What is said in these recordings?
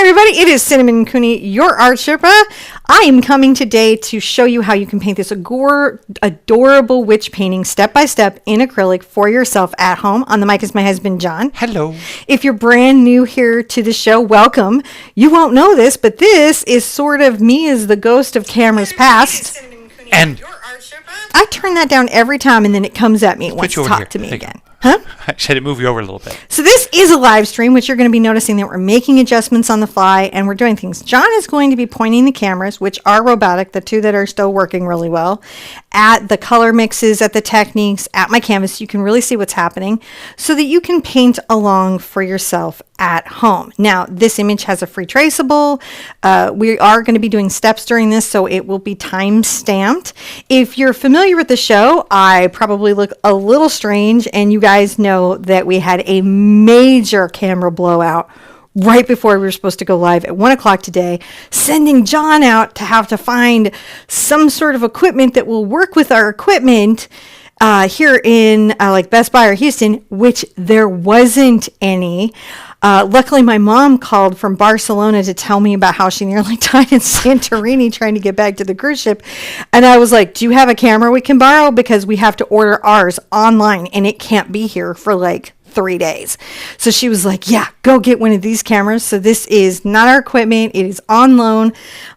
everybody, it is Cinnamon Cooney, your Art Sherpa. I am coming today to show you how you can paint this adorable witch painting step by step in acrylic for yourself at home. On the mic is my husband, John. Hello. If you're brand new here to the show, welcome. You won't know this, but this is sort of me as the ghost of cameras past. And I turn that down every time and then it comes at me and wants to talk to me again. Huh? I said to move you over a little bit. So this is a live stream, which you're going to be noticing that we're making adjustments on the fly and we're doing things. John is going to be pointing the cameras, which are robotic, the two that are still working really well, at the color mixes, at the techniques, at my canvas. You can really see what's happening so that you can paint along for yourself at home. Now, this image has a free traceable. We are going to be doing steps during this, so it will be time stamped. If you're familiar with the show, I probably look a little strange, and you guys know that we had a major camera blowout right before we were supposed to go live at 1 o'clock today, sending John out to have to find some sort of equipment that will work with our equipment here in like Best Buy or Houston, which there wasn't any. Luckily, my mom called from Barcelona to tell me about how she nearly died in Santorini trying to get back to the cruise ship. And I was like, do you have a camera we can borrow? Because we have to order ours online and it can't be here for like 3 days. So she was like, yeah, go get one of these cameras. So this is not our equipment. It is on loan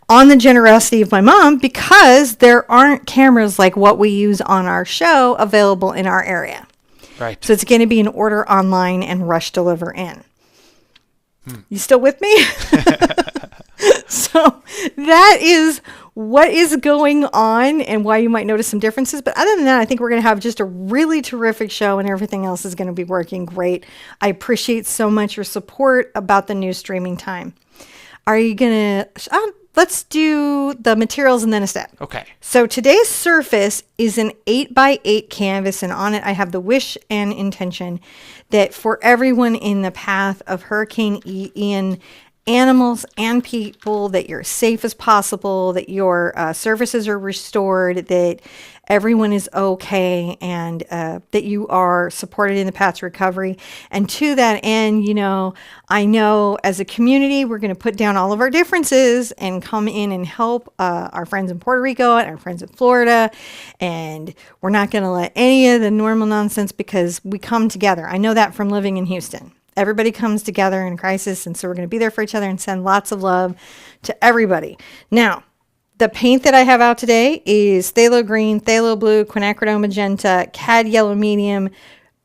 on the generosity of my mom because there aren't cameras like what we use on our show available in our area. Right. So it's going to be an order online and rush deliver in. You still with me? So that is what is going on and why you might notice some differences. But other than that, I think we're going to have just a really terrific show and everything else is going to be working great. I appreciate so much your support about the new streaming time. Are you going to... let's do the materials and then a step. Okay. So today's surface is an 8x8 canvas, and on it I have the wish and intention that for everyone in the path of Hurricane Ian, animals and people, that you're safe as possible, that your services are restored, that everyone is okay, and that you are supported in the path to recovery. And to that end, you know, I know as a community, we're going to put down all of our differences and come in and help our friends in Puerto Rico and our friends in Florida. And we're not going to let any of the normal nonsense because we come together. I know that from living in Houston. Everybody comes together in crisis, and so we're going to be there for each other and send lots of love to everybody. Now, the paint that I have out today is phthalo green, phthalo blue, quinacridone magenta, cad yellow medium,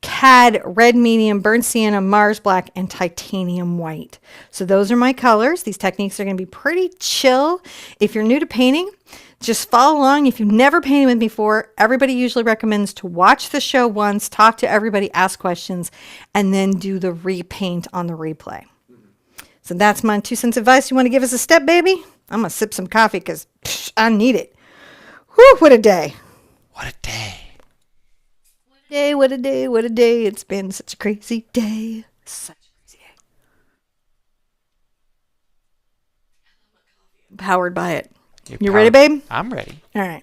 cad red medium, burnt sienna, Mars black, and titanium white. So those are my colors. These techniques are going to be pretty chill. If you're new to painting, just follow along. If you've never painted with me before, everybody usually recommends to watch the show once, talk to everybody, ask questions, and then do the repaint on the replay. So that's my 2 cents advice. You want to give us a step, baby? I'm going to sip some coffee because I need it. Whew, what a day. What a day. What a day, what a day, what a day. It's been such a crazy day. Such a crazy day. Powered by it. You ready, babe? I'm ready. All right.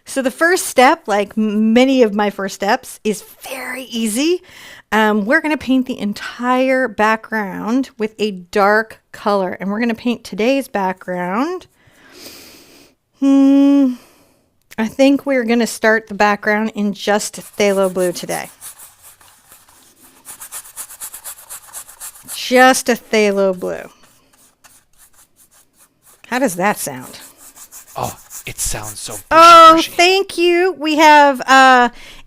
So the first step, like many of my first steps, is very easy. We're going to paint the entire background with a dark color. And we're going to paint today's background. I think we're going to start the background in just phthalo blue today. Just a phthalo blue. How does that sound? Oh, it sounds so bushy, Oh, bushy. thank you. We have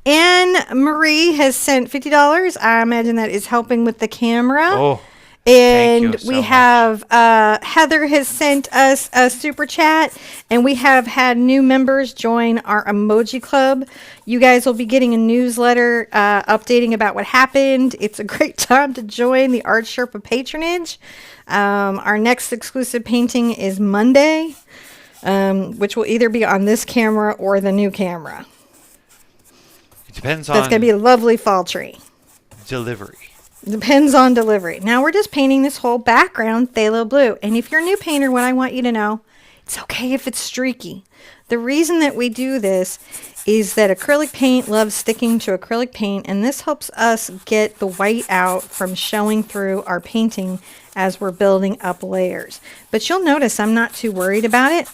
Anne Marie has sent $50. I imagine that is helping with the camera. Oh, and thank you so we much. have Heather has sent us a super chat, and we have had new members join our emoji club. You guys will be getting a newsletter updating about what happened. It's a great time to join the Art Sherpa patronage. Our next exclusive painting is Monday. Which will either be on this camera or the new camera. It depends on That's going to be a lovely fall tree. delivery. Depends on delivery. Now we're just painting this whole background phthalo blue. And if you're a new painter, what I want you to know, it's okay if it's streaky. The reason that we do this is that acrylic paint loves sticking to acrylic paint, and this helps us get the white out from showing through our painting as we're building up layers. But you'll notice I'm not too worried about it.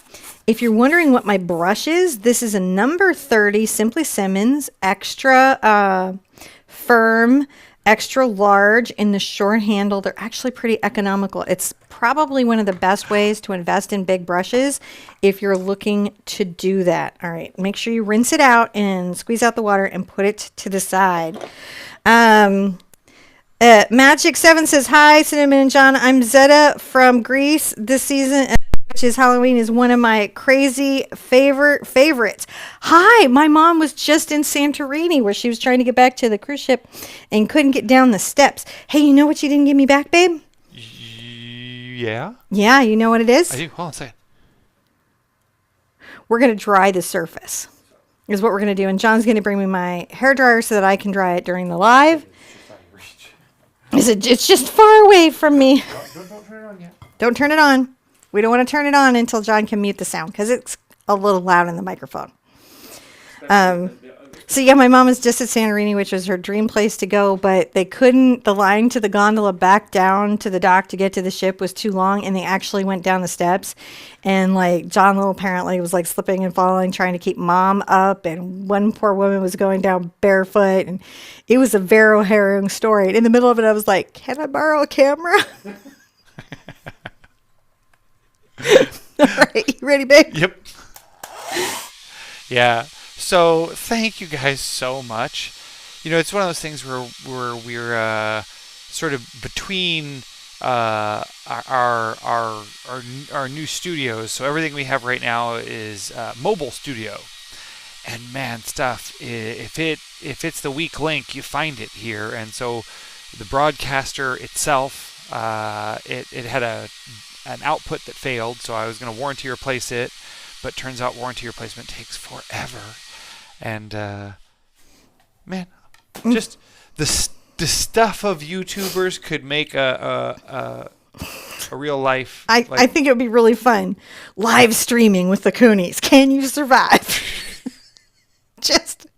If you're wondering what my brush is, this is a number 30 Simply Simmons extra firm, extra large in the short handle. They're actually pretty economical. It's probably one of the best ways to invest in big brushes if you're looking to do that. All right, make sure you rinse it out and squeeze out the water and put it to the side. Magic 7 says, hi, Cinnamon and John. I'm Zeta from Greece. This season, which is Halloween, is one of my crazy favorites. Hi, my mom was just in Santorini where she was trying to get back to the cruise ship and couldn't get down the steps. Hey, you know what you didn't give me back, babe? Yeah? Yeah, you know what it is? I do. Hold on a second. We're going to dry the surface is what we're going to do. And John's going to bring me my hair dryer so that I can dry it during the live. It's just far away from me. Don't turn it on yet. Don't turn it on. We don't want to turn it on until John can mute the sound because it's a little loud in the microphone. So yeah, my mom was just at Santorini, which was her dream place to go, but they couldn't, the line to the gondola back down to the dock to get to the ship was too long, and they actually went down the steps. And like John Little apparently was like slipping and falling, trying to keep mom up, and one poor woman was going down barefoot, and it was a very harrowing story. And in the middle of it, I was like, can I borrow a camera? All right, you ready, babe? Yep. Yeah. So thank you guys so much. You know, it's one of those things where we're sort of between our new studios. So everything we have right now is mobile studio, and man, stuff. If it's the weak link, you find it here. And so the broadcaster itself, it had an output that failed, so I was going to warranty replace it, but turns out warranty replacement takes forever. And man, just the stuff of YouTubers could make a real life. I think it would be really fun. Live streaming with the Coonies. Can you survive? Just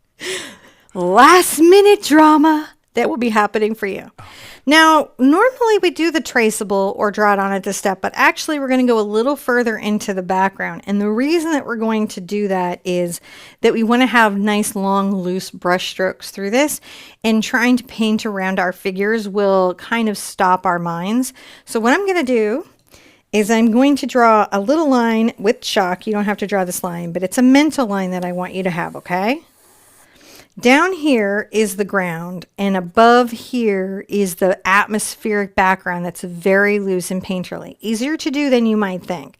last minute drama that will be happening for you. Now, normally we do the traceable or draw it on at this step, but actually we're going to go a little further into the background. And the reason that we're going to do that is that we want to have nice, long, loose brush strokes through this, and trying to paint around our figures will kind of stop our minds. So what I'm going to do is I'm going to draw a little line with chalk. You don't have to draw this line, but it's a mental line that I want you to have, okay? Down here is the ground, and above here is the atmospheric background that's very loose and painterly. Easier to do than you might think.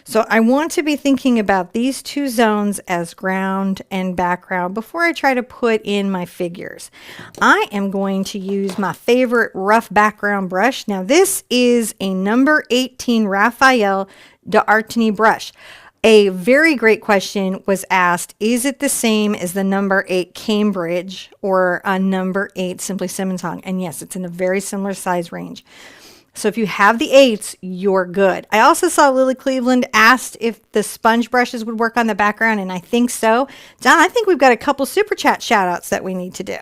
So I want to be thinking about these two zones as ground and background before I try to put in my figures. I am going to use my favorite rough background brush. Now this is a number 18 Raphael d'Artagnan brush. A very great question was asked, is it the same as the number 8 Cambridge or a number 8 Simply Simmons Hong? And yes, it's in a very similar size range. So if you have the 8s, you're good. I also saw Lily Cleveland asked if the sponge brushes would work on the background, and I think so. John, I think we've got a couple super chat shout outs that we need to do.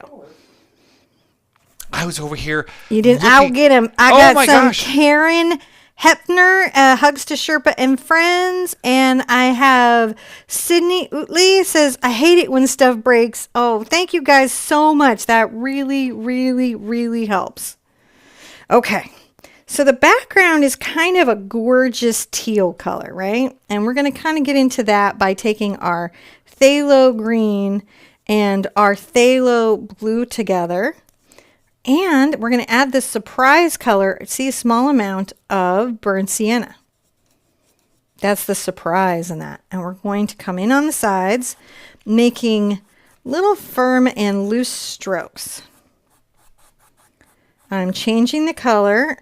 I was over here. You didn't. looking- I'll get him. I Oh got my some gosh. Karen Hepner, hugs to Sherpa and friends. And I have Sydney Utley says, I hate it when stuff breaks. Oh, thank you guys so much. That really, really, really helps. Okay. So the background is kind of a gorgeous teal color, right? And we're going to kind of get into that by taking our phthalo green and our phthalo blue together. And we're going to add this surprise color. See a small amount of burnt sienna. That's the surprise in that. And we're going to come in on the sides, making little firm and loose strokes. I'm changing the color,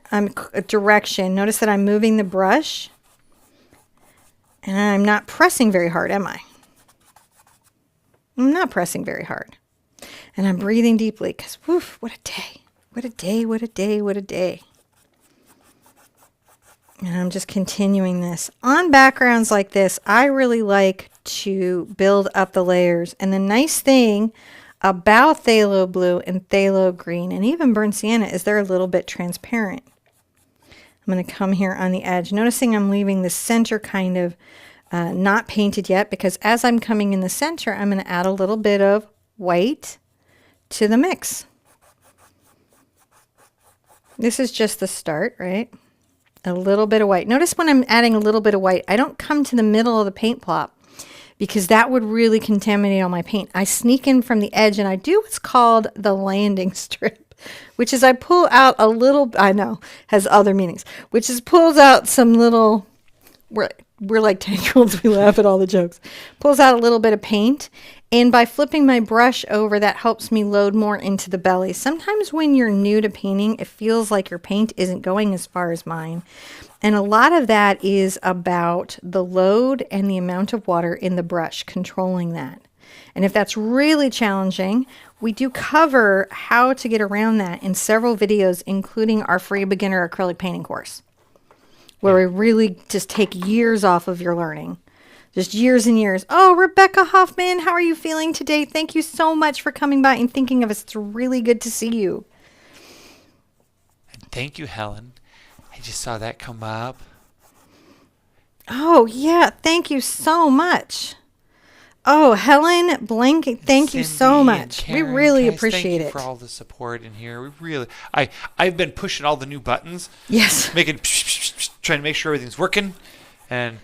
direction. Notice that I'm moving the brush. And I'm not pressing very hard, am I? I'm not pressing very hard. And I'm breathing deeply because, woof, what a day. What a day, what a day, what a day. And I'm just continuing this. On backgrounds like this, I really like to build up the layers. And the nice thing about phthalo blue and phthalo green and even burnt sienna is they're a little bit transparent. I'm going to come here on the edge, noticing I'm leaving the center kind of not painted yet, because as I'm coming in the center, I'm going to add a little bit of white to the mix. This is just the start, right? A little bit of white. Notice when I'm adding a little bit of white, I don't come to the middle of the paint plot, because that would really contaminate all my paint. I sneak in from the edge and I do what's called the landing strip, which is I pull out a little, I know, has other meanings, which is pulls out some little, we're like 10-year-olds, we laugh at all the jokes, pulls out a little bit of paint. And by flipping my brush over, that helps me load more into the belly. Sometimes when you're new to painting, it feels like your paint isn't going as far as mine. And a lot of that is about the load and the amount of water in the brush, controlling that. And if that's really challenging, we do cover how to get around that in several videos, including our free beginner acrylic painting course, where we really just take years off of your learning. Just years and years. Oh, Rebecca Hoffman, how are you feeling today? Thank you so much for coming by and thinking of us. It's really good to see you. And thank you, Helen. I just saw that come up. Oh, yeah. Thank you so much. Oh, Helen Blank, thank you so much. We really appreciate it. Thank you for all the support in here. I've been pushing all the new buttons. Yes. Making trying to make sure everything's working. And,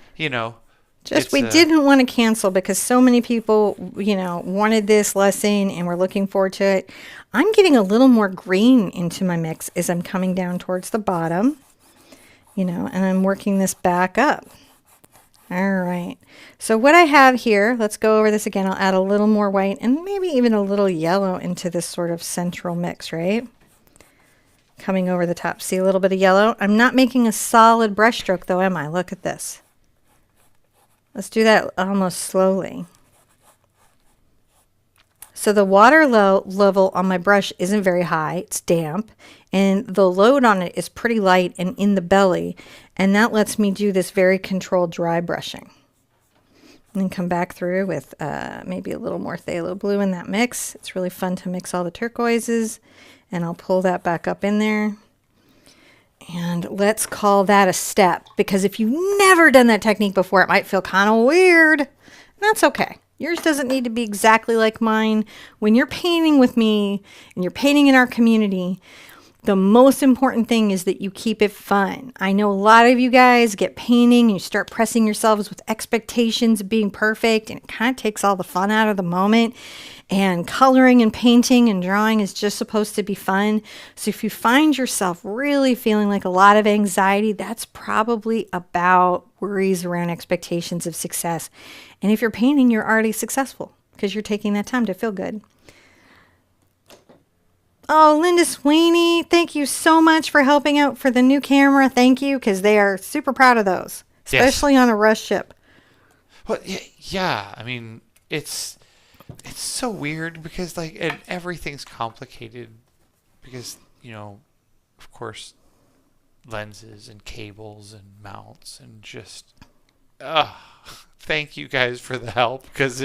we didn't want to cancel because so many people, wanted this lesson and were looking forward to it. I'm getting a little more green into my mix as I'm coming down towards the bottom, and I'm working this back up. All right. So what I have here, let's go over this again. I'll add a little more white and maybe even a little yellow into this sort of central mix, right? Coming over the top. See a little bit of yellow? I'm not making a solid brush stroke though, am I? Look at this. Let's do that almost slowly. So the water level on my brush isn't very high. It's damp. And the load on it is pretty light and in the belly. And that lets me do this very controlled dry brushing. And then come back through with maybe a little more phthalo blue in that mix. It's really fun to mix all the turquoises. And I'll pull that back up in there. And let's call that a step, because if you've never done that technique before, it might feel kind of weird. And that's okay. Yours doesn't need to be exactly like mine. When you're painting with me and you're painting in our community, the most important thing is that you keep it fun. I know a lot of you guys get painting and you start pressing yourselves with expectations of being perfect, and it kind of takes all the fun out of the moment. And coloring and painting and drawing is just supposed to be fun. So if you find yourself really feeling like a lot of anxiety, that's probably about worries around expectations of success. And if you're painting, you're already successful because you're taking that time to feel good. Oh, Linda Sweeney, thank you so much for helping out for the new camera. Thank you, because they are super proud of those, especially on a rush ship. Well, yeah. I mean, it's so weird because and everything's complicated because, of course, lenses and cables and mounts and just, thank you guys for the help, because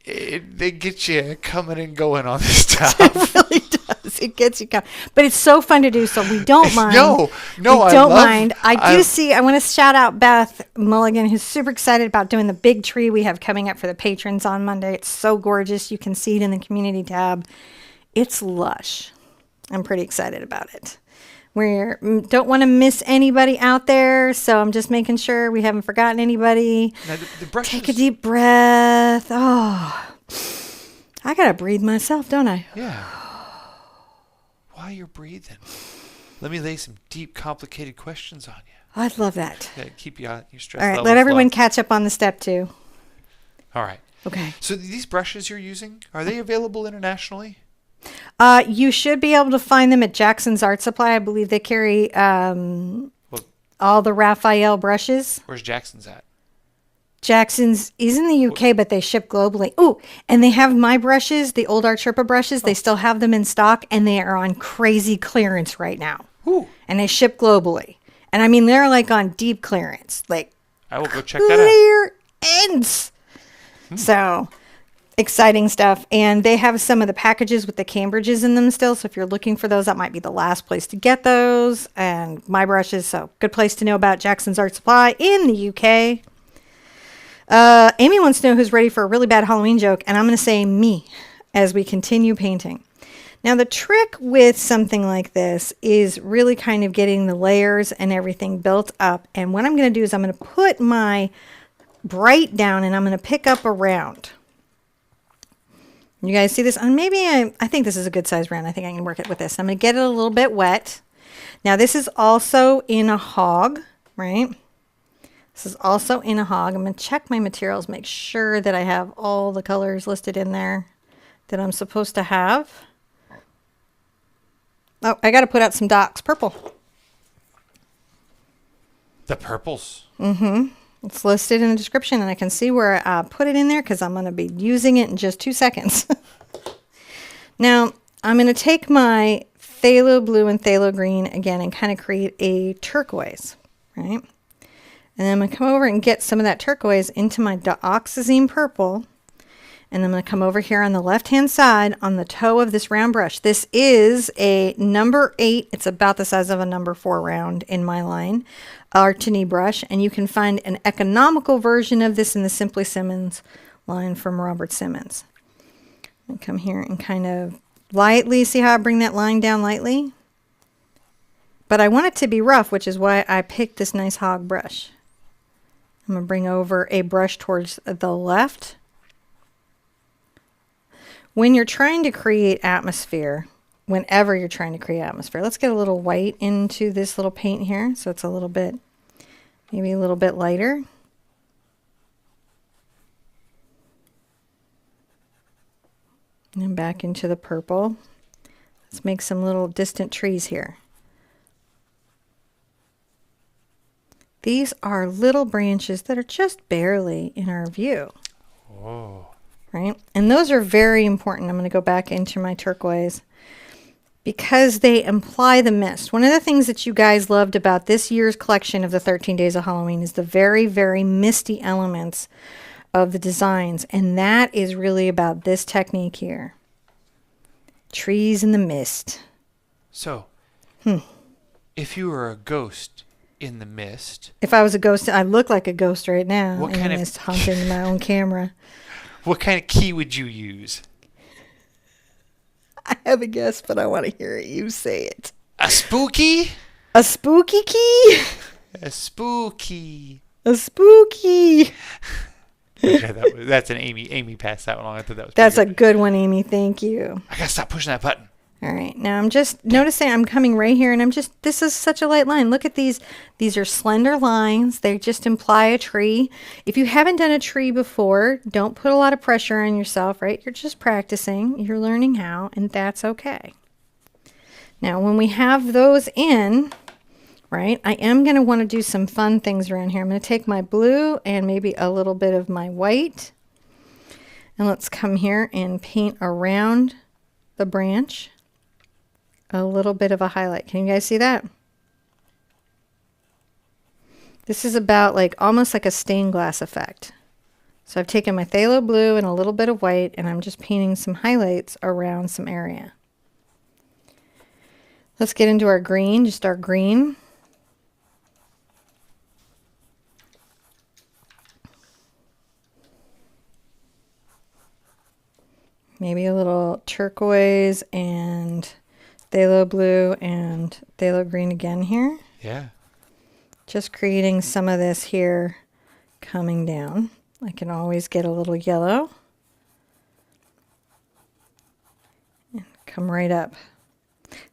they get you coming and going on this stuff. It really does. It gets you coming. But it's so fun to do, so we don't mind. No, we don't mind. I want to shout out Beth Mulligan, who's super excited about doing the big tree we have coming up for the patrons on Monday. It's so gorgeous. You can see it in the community tab. It's lush. I'm pretty excited about it. We don't want to miss anybody out there, so I'm just making sure we haven't forgotten anybody. Now the brushes, take a deep breath. Oh, I got to breathe myself, don't I? Yeah. While you're breathing, let me lay some deep, complicated questions on you. I'd love that. Yeah, keep you on your stress level. All right, level let everyone low. catch up on the step 2. All right. Okay. So these brushes you're using, are they available internationally? You should be able to find them at Jackson's Art Supply. I believe they carry all the Raphael brushes. Where's Jackson's at? Jackson's is in the UK, but they ship globally. Oh, and they have my brushes, the old Art Sherpa brushes. They still have them in stock, and they are on crazy clearance right now. Ooh. And they ship globally. And I mean, they're like on deep clearance. Like, I will go check that out. Clear intense. So exciting stuff. And they have some of the packages with the Cambridges in them still. So if you're looking for those, that might be the last place to get those. And my brushes. So good place to know about Jackson's Art Supply in the UK. Amy wants to know who's ready for a really bad Halloween joke. And I'm going to say me as we continue painting. Now the trick with something like this is really kind of getting the layers and everything built up. And what I'm going to do is I'm going to put my bright down and I'm going to pick up a round. You guys see this? And maybe I think this is a good size round. I think I can work it with this. I'm going to get it a little bit wet. Now this is also in a hog, right? This is also in a hog. I'm going to check my materials, make sure that I have all the colors listed in there that I'm supposed to have. Oh, I got to put out some docks. Purple. The purples? Mm-hmm. It's listed in the description, and I can see where I put it in there because I'm going to be using it in just 2 seconds. Now, I'm going to take my phthalo blue and phthalo green again and kind of create a turquoise, right? And then I'm going to come over and get some of that turquoise into my dioxazine purple. And I'm going to come over here on the left-hand side on the toe of this round brush. This is a number 8. It's about the size of a number 4 round in my line, Artini brush. And you can find an economical version of this in the Simply Simmons line from Robert Simmons. I come here and kind of lightly, see how I bring that line down lightly? But I want it to be rough, which is why I picked this nice hog brush. I'm going to bring over a brush towards the left. When you're trying to create atmosphere, whenever you're trying to create atmosphere, let's get a little white into this little paint here. So it's a little bit, maybe a little bit lighter. And then back into the purple. Let's make some little distant trees here. These are little branches that are just barely in our view. Oh. Right? And those are very important. I'm going to go back into my turquoise because they imply the mist. One of the things that you guys loved about this year's collection of the 13 Days of Halloween is the very, very misty elements of the designs. And that is really about this technique here. Trees in the mist. So, if you were a ghost in the mist. If I was a ghost, I look like a ghost right now. What kind of mist, haunting my own camera. What kind of key would you use? I have a guess, but I want to hear you say it. A spooky? A spooky key? A spooky. A spooky. Yeah, that's an Amy. Amy passed that one along. I thought that was That's a good one, Amy. Thank you. I gotta stop pushing that button. All right. Now I'm just noticing I'm coming right here, and this is such a light line. Look at these. These are slender lines. They just imply a tree. If you haven't done a tree before, don't put a lot of pressure on yourself, right? You're just practicing. You're learning how, and that's okay. Now, when we have those in, right, I am going to want to do some fun things around here. I'm going to take my blue and maybe a little bit of my white, and let's come here and paint around the branch. A little bit of a highlight. Can you guys see that? This is about like almost like a stained glass effect. So I've taken my phthalo blue and a little bit of white, and I'm just painting some highlights around some area. Let's get into our green, just our green. Maybe a little turquoise and phthalo blue and phthalo green again here. Yeah. Just creating some of this here coming down. I can always get a little yellow. And come right up.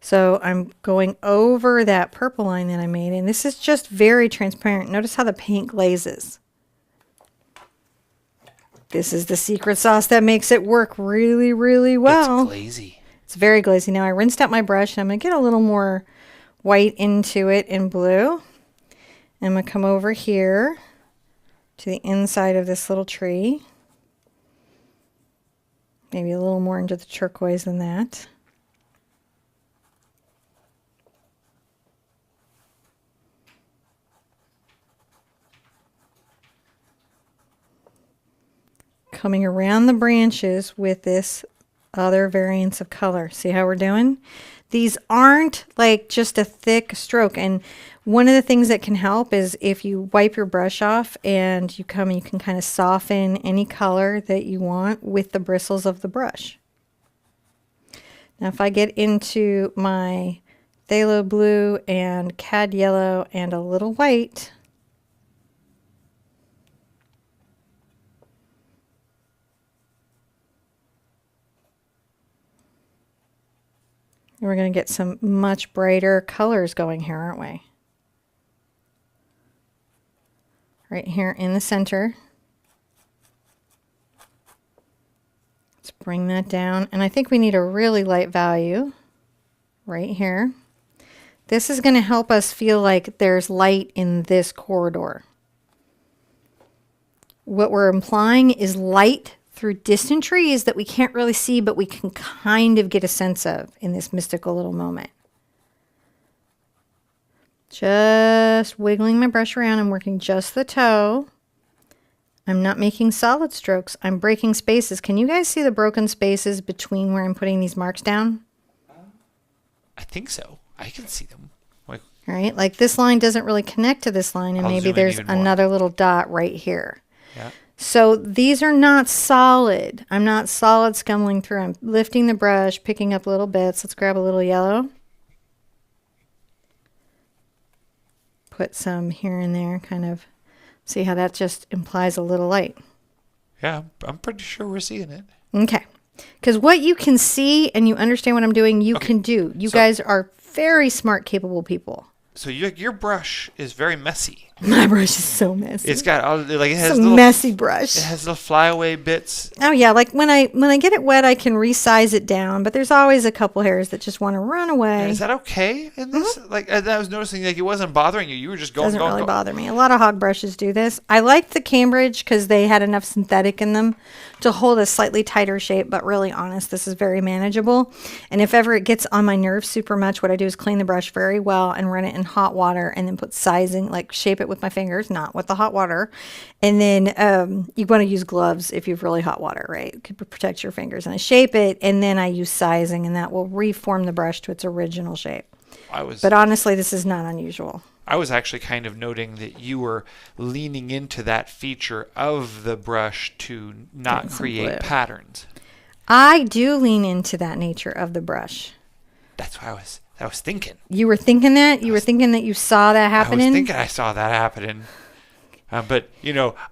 So I'm going over that purple line that I made, and this is just very transparent. Notice how the paint glazes. This is the secret sauce that makes it work really, really well. It's glazy. It's very glazy. Now I rinsed out my brush, and I'm going to get a little more white into it in blue. And I'm going to come over here to the inside of this little tree. Maybe a little more into the turquoise than that. coming around the branches with this other variants of color. See how we're doing? These aren't like just a thick stroke. And one of the things that can help is if you wipe your brush off and you can kind of soften any color that you want with the bristles of the brush. Now if I get into my phthalo blue and cad yellow and a little white, we're going to get some much brighter colors going here, aren't we? Right here in the center. Let's bring that down. And I think we need a really light value right here. This is going to help us feel like there's light in this corridor. What we're implying is light through distant trees that we can't really see, but we can kind of get a sense of in this mystical little moment. Just wiggling my brush around. I'm working just the toe. I'm not making solid strokes. I'm breaking spaces. Can you guys see the broken spaces between where I'm putting these marks down? I think so. I can see them. All right, like this line doesn't really connect to this line, and maybe there's another little dot right here. Yeah. So these are not solid. I'm not solid scumbling through. I'm lifting the brush, picking up little bits. Let's grab a little yellow. Put some here and there, kind of see how that just implies a little light. Yeah, I'm pretty sure we're seeing it. Okay. Because what you can see and you understand what I'm doing, you can do. You guys are very smart, capable people. So your brush is very messy. My brush is so messy. It's got all like it has it's a messy brush. It has little flyaway bits. Oh yeah, like when I get it wet, I can resize it down, but there's always a couple hairs that just want to run away. Is that okay in this? Like I was noticing, like it wasn't bothering you. You were just going. Doesn't really bother me. A lot of hog brushes do this. I liked the Cambridge because they had enough synthetic in them to hold a slightly tighter shape. But really honest, this is very manageable. And if ever it gets on my nerves super much, what I do is clean the brush very well and run it in hot water, and then put sizing, like shape it with my fingers, not with the hot water. And then you want to use gloves if you have really hot water, right? It could protect your fingers. And I shape it, and then I use sizing, and that will reform the brush to its original shape. But honestly, this is not unusual. I was actually kind of noting that you were leaning into that feature of the brush to not create patterns. I do lean into that nature of the brush. That's what I was thinking. You were thinking that? You were thinking that you saw that happening? I was thinking I saw that happening. But,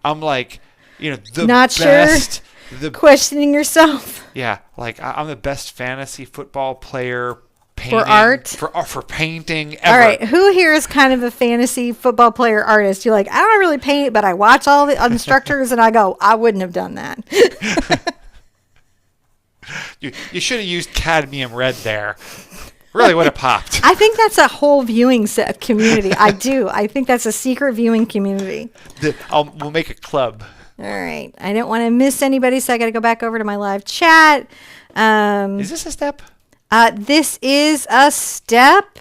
I'm like, the not best. Sure. Questioning yourself. Yeah. Like, I'm the best fantasy football player painting. For art? For painting ever. All right. Who here is kind of a fantasy football player artist? You're like, I don't really paint, but I watch all the instructors and I go, I wouldn't have done that. You should have used cadmium red there. Really would have popped. I think that's a whole viewing community. I do. I think that's a secret viewing community. We'll make a club. All right. I don't want to miss anybody, so I got to go back over to my live chat. Is this a step? This is a step.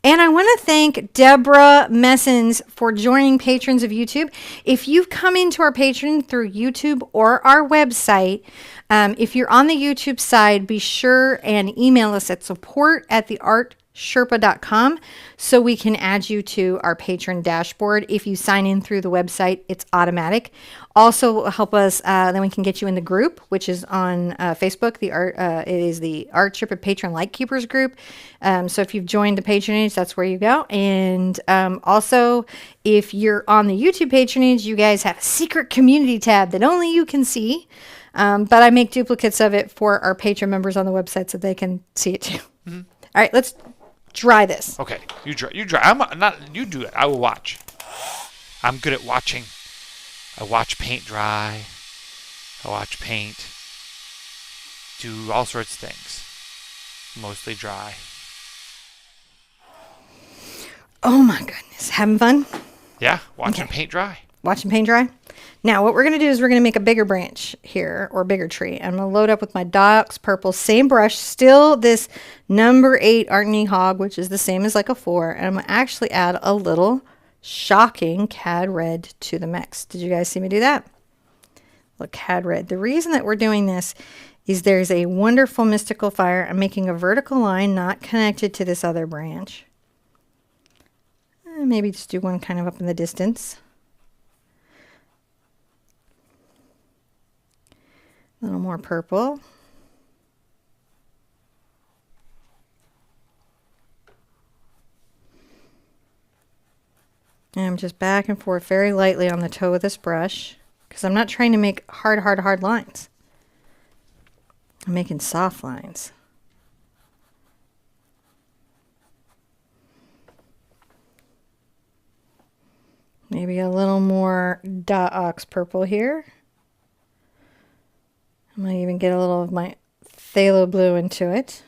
And I want to thank Deborah Messens for joining patrons of YouTube. If you've come into our Patreon through YouTube or our website, if you're on the YouTube side, be sure and email us at support@theartsherpa.com so we can add you to our patron dashboard. If you sign in through the website, it's automatic. Also help us, then we can get you in the group, which is on Facebook. It is the Art Sherpa Patron Light Keepers group. So if you've joined the patronage, that's where you go. And also, if you're on the YouTube patronage, you guys have a secret community tab that only you can see. But I make duplicates of it for our patron members on the website so they can see it too. Mm-hmm. All right, let's dry this. Okay, you dry. You do it. I will watch. I'm good at watching. I watch paint dry. I watch paint do all sorts of things. Mostly dry. Oh my goodness. Having fun? Yeah, watching paint dry. Watching paint dry? Now what we're going to do is we're going to make a bigger branch here, or bigger tree. I'm going to load up with my Docs Purple, same brush, still this number 8 Art Hog, which is the same as like a 4. And I'm going to actually add a little shocking cad red to the mix. Did you guys see me do that? Look, cad red. The reason that we're doing this is there's a wonderful mystical fire. I'm making a vertical line not connected to this other branch. Maybe just do one kind of up in the distance. A little more purple. And I'm just back and forth very lightly on the toe of this brush because I'm not trying to make hard lines. I'm making soft lines. Maybe a little more dot ox purple here. I might even get a little of my phthalo blue into it,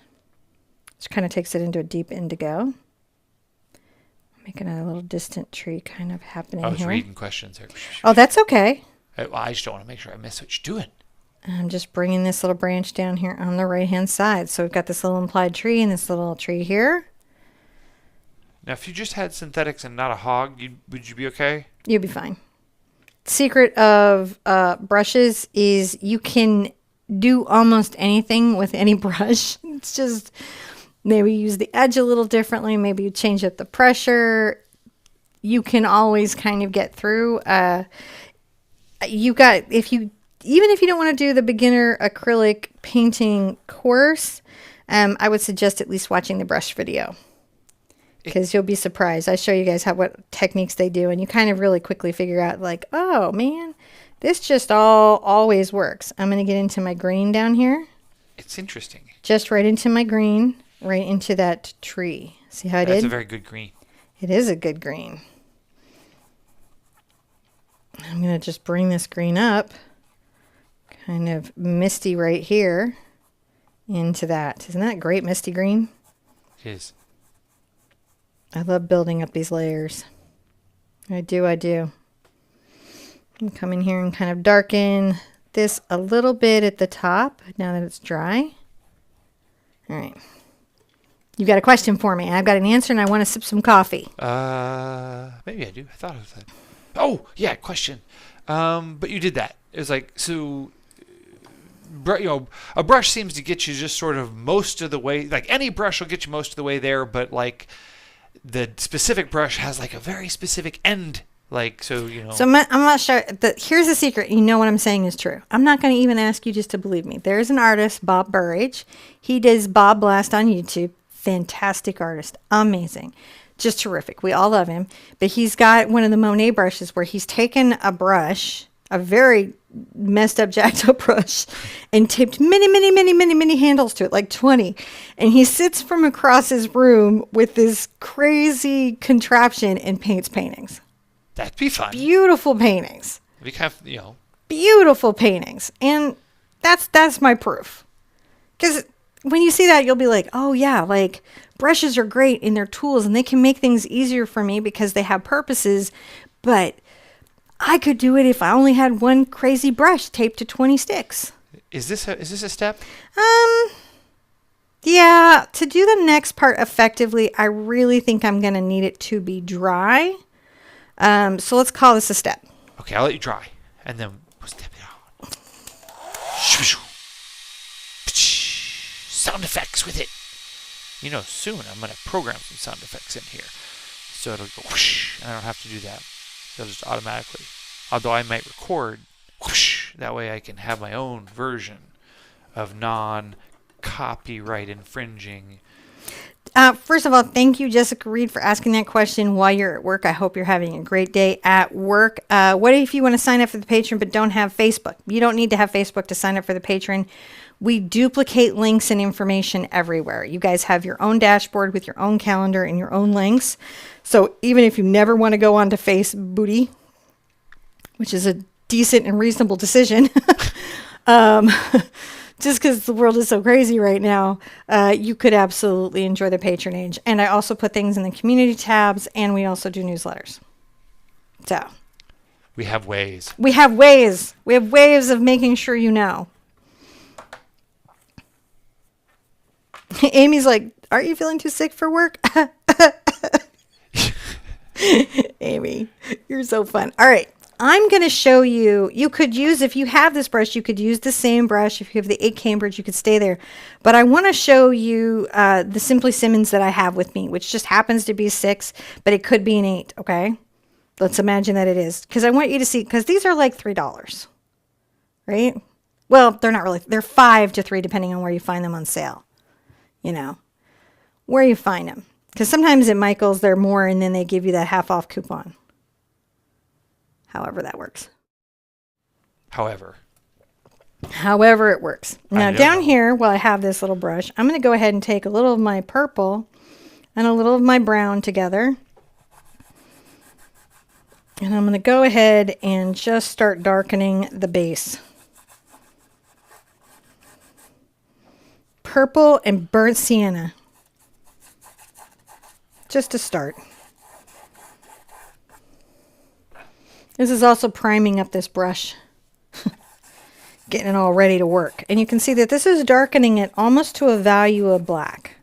which kind of takes it into a deep indigo. Making a little distant tree kind of happening here. I was reading questions there. Oh, that's okay. I just don't want to make sure I miss what you're doing. I'm just bringing this little branch down here on the right-hand side. So we've got this little implied tree and this little tree here. Now, if you just had synthetics and not a hog, would you be okay? You'd be fine. Secret of brushes is you can do almost anything with any brush. It's just maybe use the edge a little differently. Maybe you change up the pressure. You can always kind of get through. Even if you don't want to do the beginner acrylic painting course, I would suggest at least watching the brush video because you'll be surprised. I show you guys what techniques they do, and you kind of really quickly figure out like, oh man, this just always works. I'm going to get into my green down here. It's interesting. Just right into my green, right into that tree. See how I did? That's a very good green. It is a good green. I'm going to just bring this green up, kind of misty right here, into that. Isn't that great, misty green? It is. I love building up these layers. I do. I'm come in here and kind of darken this a little bit at the top now that it's dry. All right. You got a question for me. I've got an answer and I want to sip some coffee. Maybe I do. I thought of that. Oh, yeah, question. But you did that. It was like, so, a brush seems to get you just sort of most of the way. Like any brush will get you most of the way there, but like the specific brush has like a very specific end. Like, so, So I'm not sure. Here's the secret. You know what I'm saying is true. I'm not going to even ask you just to believe me. There's an artist, Bob Burrage. He does Bob Blast on YouTube. Fantastic artist. Amazing. Just terrific. We all love him. But he's got one of the Monet brushes where he's taken a brush, a very messed up, jacked up brush, and taped many handles to it, like 20. And he sits from across his room with this crazy contraption and paints paintings. That'd be fun. Beautiful paintings. We have, Beautiful paintings. And that's my proof. Because when you see that, you'll be like, oh yeah, like brushes are great in their tools and they can make things easier for me because they have purposes. But I could do it if I only had one crazy brush taped to 20 sticks. Is this a step? Yeah, to do the next part effectively, I really think I'm going to need it to be dry. So let's call this a step. Okay, I'll let you dry, and then we'll step it out. Sound effects with it. Soon I'm going to program some sound effects in here. So it'll go whoosh, and I don't have to do that. It'll just automatically. Although I might record whoosh, that way I can have my own version of non-copyright infringing. First of all, thank you, Jessica Reed, for asking that question while you're at work. I hope you're having a great day at work. What if you want to sign up for the Patreon but don't have Facebook? You don't need to have Facebook to sign up for the Patreon. We duplicate links and information everywhere. You guys have your own dashboard with your own calendar and your own links. So even if you never want to go on to Facebook, which is a decent and reasonable decision, just because the world is so crazy right now, you could absolutely enjoy the patronage. And I also put things in the community tabs, and we also do newsletters. So we have ways. We have ways. We have ways of making sure you know. Amy's like, aren't you feeling too sick for work? Amy, you're so fun. All right. I'm going to show you, you could use, if you have this brush, you could use the same brush. If you have the 8 Cambridge, you could stay there. But I want to show you the Simply Simmons that I have with me, which just happens to be 6, but it could be an 8, okay? Let's imagine that it is. Because I want you to see, because these are like $3, right? Well, they're not really, they're 5 to 3 depending on where you find them on sale, you know, where you find them. Because sometimes at Michael's, they're more, and then they give you that half off coupon. However that works. However it works. Now down here, while I have this little brush, I'm going to go ahead and take a little of my purple and a little of my brown together. And I'm going to go ahead and just start darkening the base. Purple and burnt sienna. Just to start. This is also priming up this brush. Getting it all ready to work. And you can see that this is darkening it almost to a value of black.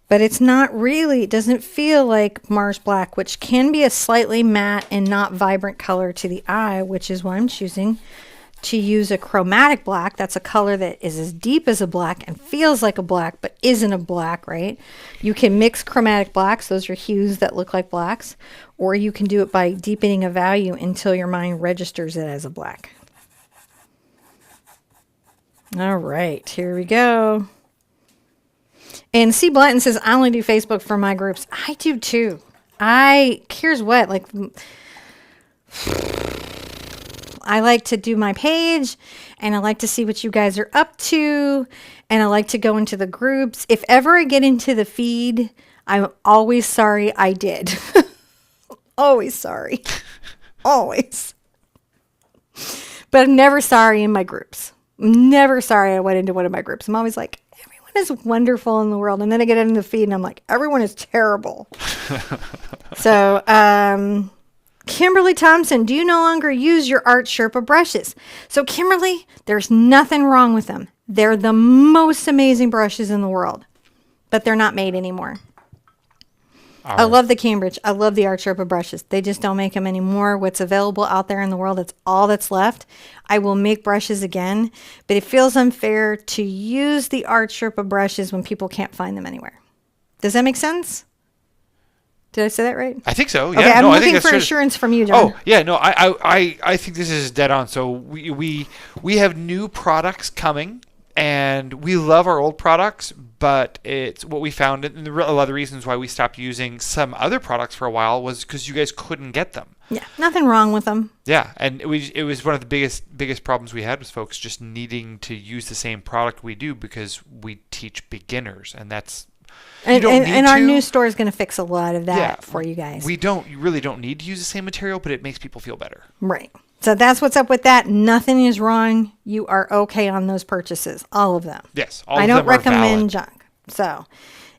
But it's not really, it doesn't feel like Mars Black, which can be a slightly matte and not vibrant color to the eye, which is why I'm choosing to use a chromatic black. That's a color that is as deep as a black and feels like a black, but isn't a black, right? You can mix chromatic blacks. Those are hues that look like blacks. Or you can do it by deepening a value until your mind registers it as a black. All right, here we go. And C. Blanton says, I only do Facebook for my groups. I do too. Here's what, like, I like to do my page, and I like to see what you guys are up to, and I like to go into the groups. If ever I get into the feed, I'm always sorry I did. Always sorry. Always. But I'm never sorry in my groups. Never sorry I went into one of my groups. I'm always like, everyone is wonderful in the world. And then I get into the feed and I'm like, everyone is terrible. So, Kimberly Thompson, do you no longer use your Art Sherpa brushes? So Kimberly, there's nothing wrong with them. They're the most amazing brushes in the world, but they're not made anymore. I love the Cambridge. I love the Art Sherpa brushes. They just don't make them anymore. What's available out there in the world, that's all that's left. I will make brushes again, but it feels unfair to use the Art Sherpa brushes when people can't find them anywhere. Does that make sense? Did I say that right? I think so. Yeah. Okay, I'm no, looking for assurance from you, John. Oh, yeah. No, I think this is dead on. So we have new products coming, and we love our old products, but it's what we found, and a lot of the reasons why we stopped using some other products for a while was because you guys couldn't get them. Yeah, nothing wrong with them. Yeah, and it was one of the biggest problems we had was folks just needing to use the same product we do because we teach beginners, and that's and our new store is going to fix a lot of that for you guys. You really don't need to use the same material, but it makes people feel better. Right. So that's what's up with that. Nothing is wrong. You are okay on those purchases, all of them. Yes, all I of them don't are recommend valid. junk. So,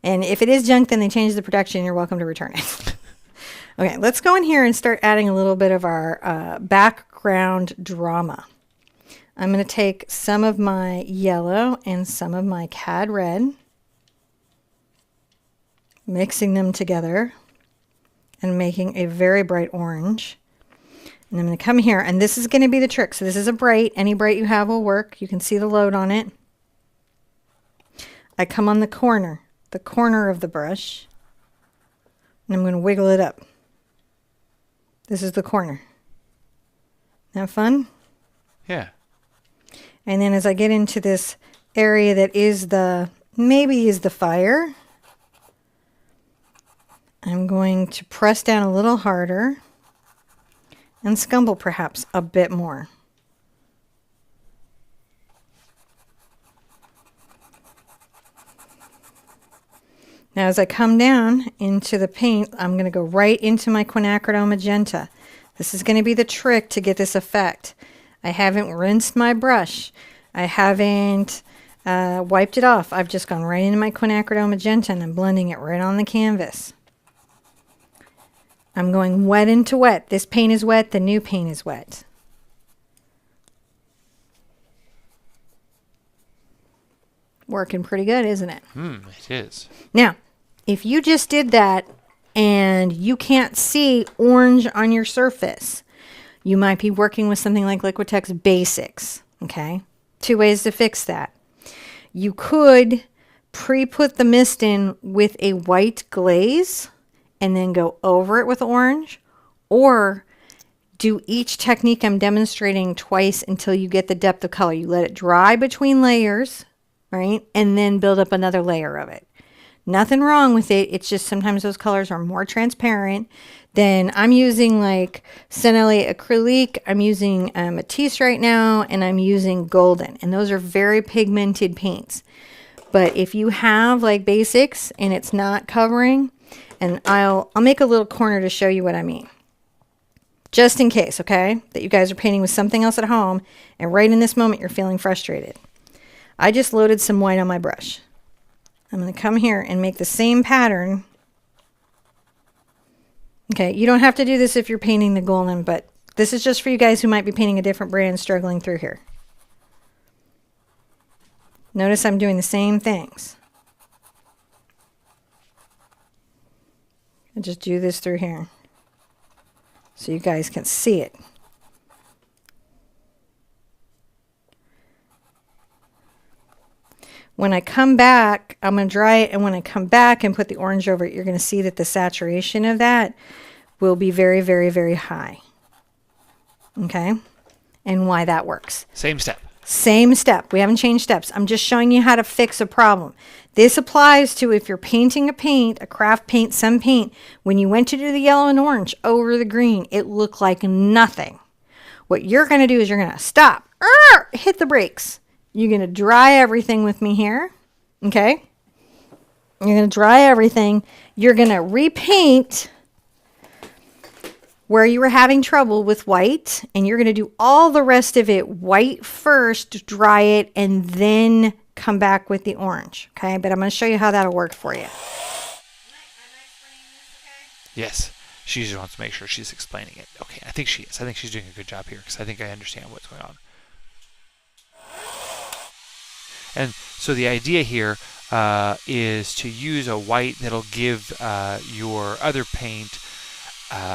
and if it is junk, then they change the production. You're welcome to return it. Okay, let's go in here and start adding a little bit of our background drama. I'm going to take some of my yellow and some of my cad red, mixing them together and making a very bright orange. And I'm going to come here, and this is going to be the trick. So this is a bright. Any bright you have will work. You can see the load on it. I come on the corner of the brush, and I'm going to wiggle it up. This is the corner. Isn't that fun? Yeah. And then as I get into this area that is maybe is the fire, I'm going to press down a little harder and scumble perhaps a bit more. Now as I come down into the paint, I'm going to go right into my quinacridone magenta. This is going to be the trick to get this effect. I haven't rinsed my brush. I haven't wiped it off. I've just gone right into my quinacridone magenta and I'm blending it right on the canvas. I'm going wet into wet. This paint is wet. The new paint is wet. Working pretty good, isn't it? It is. Now, if you just did that and you can't see orange on your surface, you might be working with something like Liquitex Basics. Okay, two ways to fix that. You could pre-put the mist in with a white glaze and then go over it with orange, or do each technique I'm demonstrating twice until you get the depth of color. You let it dry between layers, right? And then build up another layer of it. Nothing wrong with it. It's just sometimes those colors are more transparent. Then I'm using like curated Acrylic. I'm using Matisse right now, and I'm using Golden. And those are very pigmented paints. But if you have like basics and it's not covering, and I'll make a little corner to show you what I mean. Just in case, okay, that you guys are painting with something else at home and right in this moment you're feeling frustrated. I just loaded some white on my brush. I'm going to come here and make the same pattern. Okay, you don't have to do this if you're painting the golden, but this is just for you guys who might be painting a different brand struggling through here. Notice I'm doing the same things. I just do this through here so you guys can see it. When I come back, I'm going to dry it, and when I come back and put the orange over it, you're going to see that the saturation of that will be very, very, very high. Okay? And why that works. Same step. Same step. We haven't changed steps. I'm just showing you how to fix a problem. This applies to if you're painting a paint, a craft paint, some paint. When you went to do the yellow and orange over the green, it looked like nothing. What you're going to do is you're going to stop, hit the brakes. You're going to dry everything with me here. Okay? You're going to dry everything. You're going to repaint where you were having trouble with white, and you're going to do all the rest of it white first, dry it, and then come back with the orange. Okay? But I'm going to show you how that'll work for you. Yes. She just wants to make sure she's explaining it. Okay, I think she is. I think she's doing a good job here because I think I understand what's going on. And so the idea here is to use a white that'll give your other paint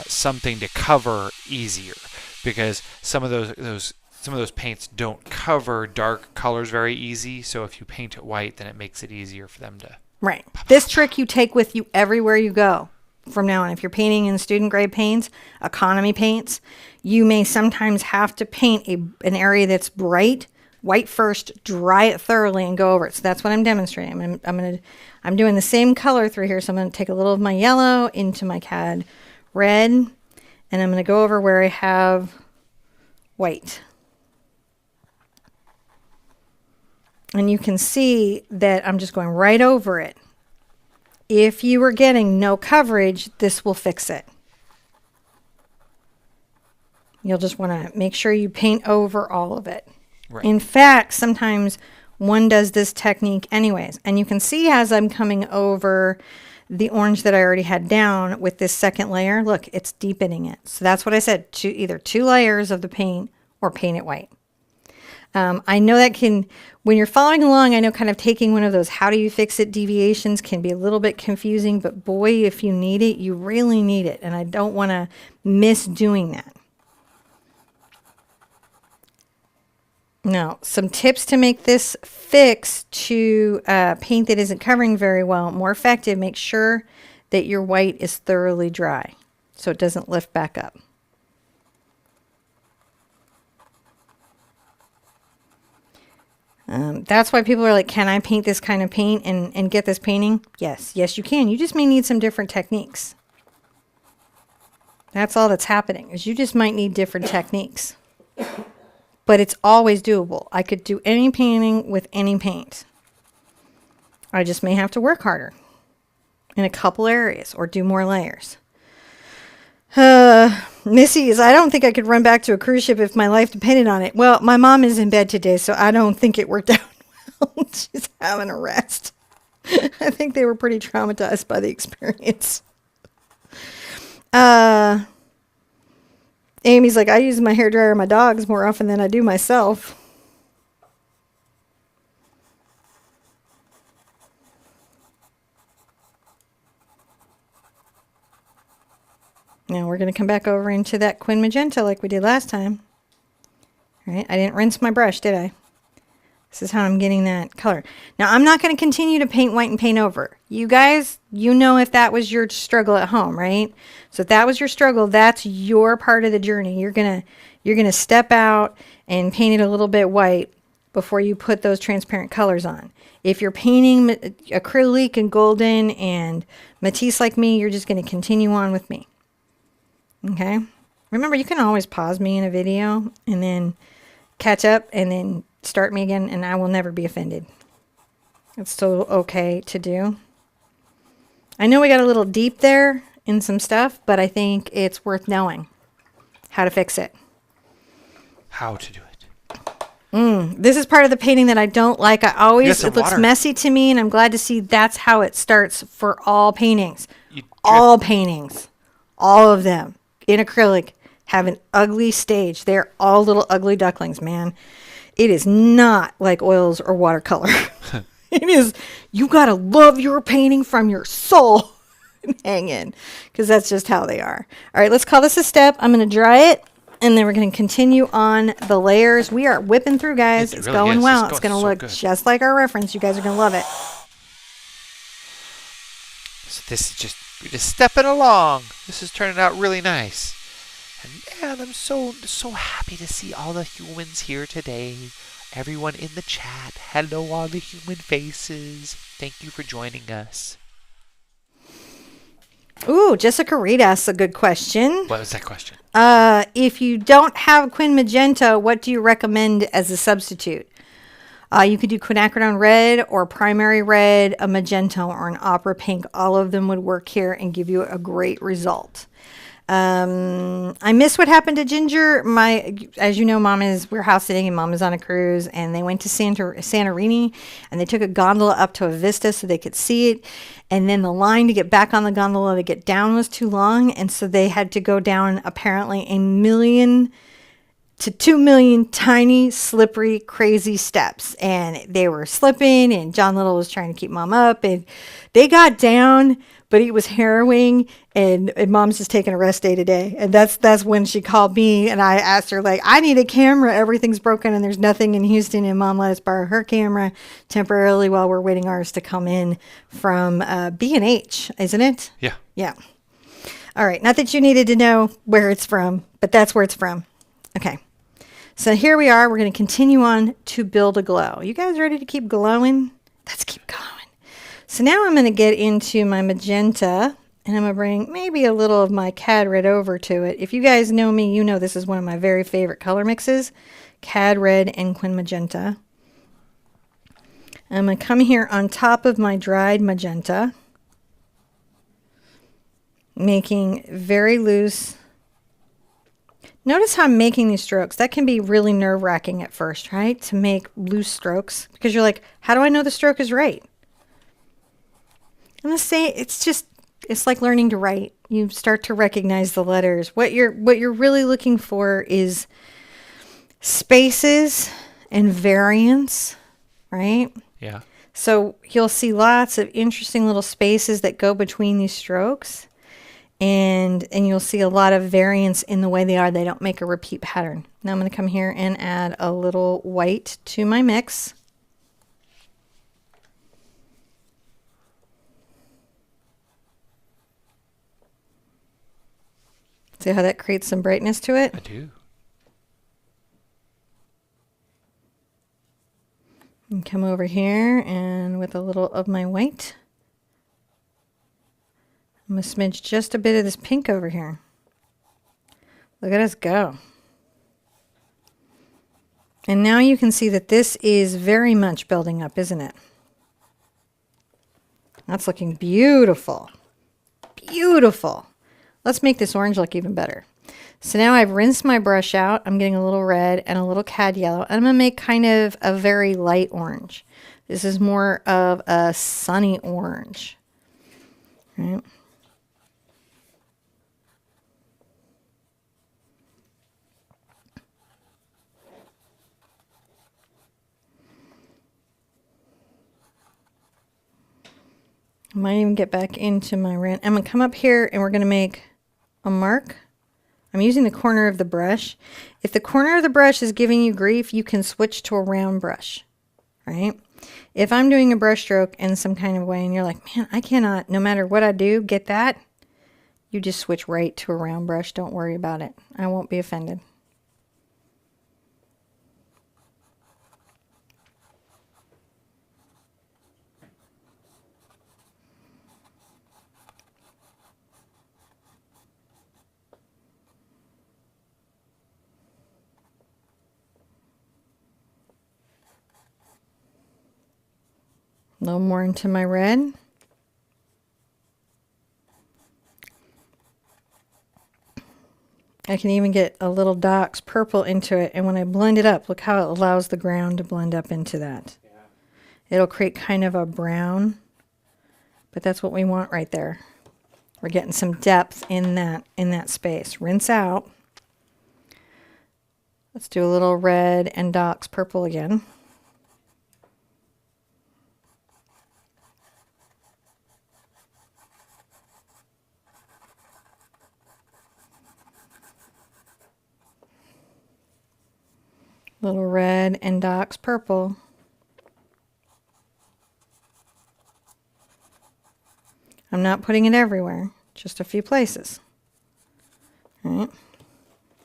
something to cover easier, because some of those paints don't cover dark colors very easy. So if you paint it white, then it makes it easier for them to. Right. This trick you take with you everywhere you go from now on. If you're painting in student grade paints, economy paints, you may sometimes have to paint an area that's bright white first, dry it thoroughly, and go over it. So that's what I'm demonstrating. I'm doing the same color through here. So I'm going to take a little of my yellow into my CAD red, and I'm going to go over where I have white. And you can see that I'm just going right over it. If you were getting no coverage, this will fix it. You'll just want to make sure you paint over all of it. Right. In fact, sometimes one does this technique anyways. And you can see as I'm coming over the orange that I already had down with this second layer, look, it's deepening it. So that's what I said, either two layers of the paint or paint it white. I know that when you're following along, I know kind of taking one of those how do you fix it deviations can be a little bit confusing, but boy, if you need it, you really need it. And I don't want to miss doing that. Now, some tips to make this fix to paint that isn't covering very well more effective. Make sure that your white is thoroughly dry so it doesn't lift back up. That's why people are like, can I paint this kind of paint and get this painting? Yes, you can. You just may need some different techniques. That's all that's happening, is you just might need different techniques. But it's always doable. I could do any painting with any paint. I just may have to work harder in a couple areas or do more layers. Missy's, I don't think I could run back to a cruise ship if my life depended on it. Well, my mom is in bed today, so I don't think it worked out well. She's having a rest. I think they were pretty traumatized by the experience. Amy's like, I use my hairdryer on my dogs more often than I do myself. Now we're going to come back over into that Quin Magenta like we did last time. All right, I didn't rinse my brush, did I? This is how I'm getting that color. Now, I'm not going to continue to paint white and paint over. You guys, you know if that was your struggle at home, right? So if that was your struggle, that's your part of the journey. You're going to step out and paint it a little bit white before you put those transparent colors on. If you're painting acrylic and golden and Matisse like me, you're just going to continue on with me. Okay? Remember, you can always pause me in a video and then catch up and then start me again, and I will never be offended. It's still okay to do. I know we got a little deep there in some stuff, but I think it's worth knowing how to fix it. How to do it. This is part of the painting that I don't like. It looks water. messy to me, and I'm glad to see that's how it starts for all paintings. All paintings, all of them in acrylic have an ugly stage. They're all little ugly ducklings, man. It is not like oils or watercolor. It is, you got to love your painting from your soul and hang in, because that's just how they are. All right, let's call this a step. I'm going to dry it, and then we're going to continue on the layers. We are whipping through, guys. It's really going well. It's going to look just like our reference. You guys are going to love it. So this is we're just stepping along. This is turning out really nice. And man, I'm so happy to see all the humans here today. Everyone in the chat. Hello, all the human faces. Thank you for joining us. Ooh, Jessica Reed asks a good question. What was that question? If you don't have Quin Magenta, what do you recommend as a substitute? You could do quinacridone red or primary red, a magenta, or an opera pink. All of them would work here and give you a great result. I miss what happened to Ginger. As you know, we're house sitting and Mom is on a cruise, and they went to Santorini, and they took a gondola up to a vista so they could see it. And then the line to get back on the gondola to get down was too long, and so they had to go down apparently 1 million to 2 million tiny, slippery, crazy steps. And they were slipping, and John Little was trying to keep Mom up, and they got down, but it was harrowing, and Mom's just taking a rest day today. And that's when she called me, and I asked her, like, I need a camera. Everything's broken, and there's nothing in Houston, and Mom let us borrow her camera temporarily while we're waiting ours to come in from B&H, isn't it? Yeah. Yeah. All right. Not that you needed to know where it's from, but that's where it's from. Okay. So here we are. We're going to continue on to build a glow. You guys ready to keep glowing? Let's keep going. So now I'm going to get into my magenta, and I'm going to bring maybe a little of my Cad Red over to it. If you guys know me, you know this is one of my very favorite color mixes, Cad Red and Quin Magenta. I'm going to come here on top of my dried magenta, making very loose. Notice how I'm making these strokes. That can be really nerve-wracking at first, right? To make loose strokes, because you're like, how do I know the stroke is right? I'm going to say it's like learning to write. You start to recognize the letters. What you're really looking for is spaces and variance, right? Yeah. So you'll see lots of interesting little spaces that go between these strokes. And you'll see a lot of variance in the way they are. They don't make a repeat pattern. Now I'm going to come here and add a little white to my mix. See how that creates some brightness to it? I do. And come over here and with a little of my white, I'm going to smidge just a bit of this pink over here. Look at us go. And now you can see that this is very much building up, isn't it? That's looking beautiful. Beautiful. Let's make this orange look even better. So now I've rinsed my brush out. I'm getting a little red and a little cad yellow. And I'm going to make kind of a very light orange. This is more of a sunny orange. All right. I might even get back into my red. I'm going to come up here and we're going to make a mark. I'm using the corner of the brush. If the corner of the brush is giving you grief, you can switch to a round brush, right? If I'm doing a brush stroke in some kind of way and you're like, man, I cannot, no matter what I do, get that, you just switch right to a round brush. Don't worry about it. I won't be offended. A little more into my red. I can even get a little Doc's purple into it, and when I blend it up, look how it allows the ground to blend up into that. Yeah. It'll create kind of a brown, but that's what we want right there. We're getting some depth in that space. Rinse out. Let's do a little red and Doc's purple again. Little red and Doc's purple. I'm not putting it everywhere, just a few places. All right.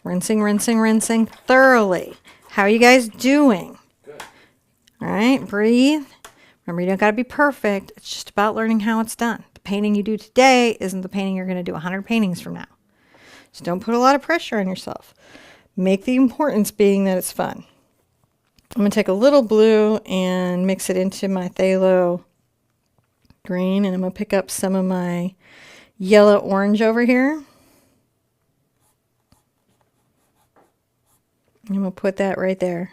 Rinsing, rinsing, rinsing thoroughly. How are you guys doing? Good. All right, breathe. Remember, you don't got to be perfect. It's just about learning how it's done. The painting you do today isn't the painting you're going to do 100 paintings from now. So don't put a lot of pressure on yourself. Make the importance being that it's fun. I'm going to take a little blue and mix it into my phthalo green, and I'm going to pick up some of my yellow orange over here. And we'll put that right there.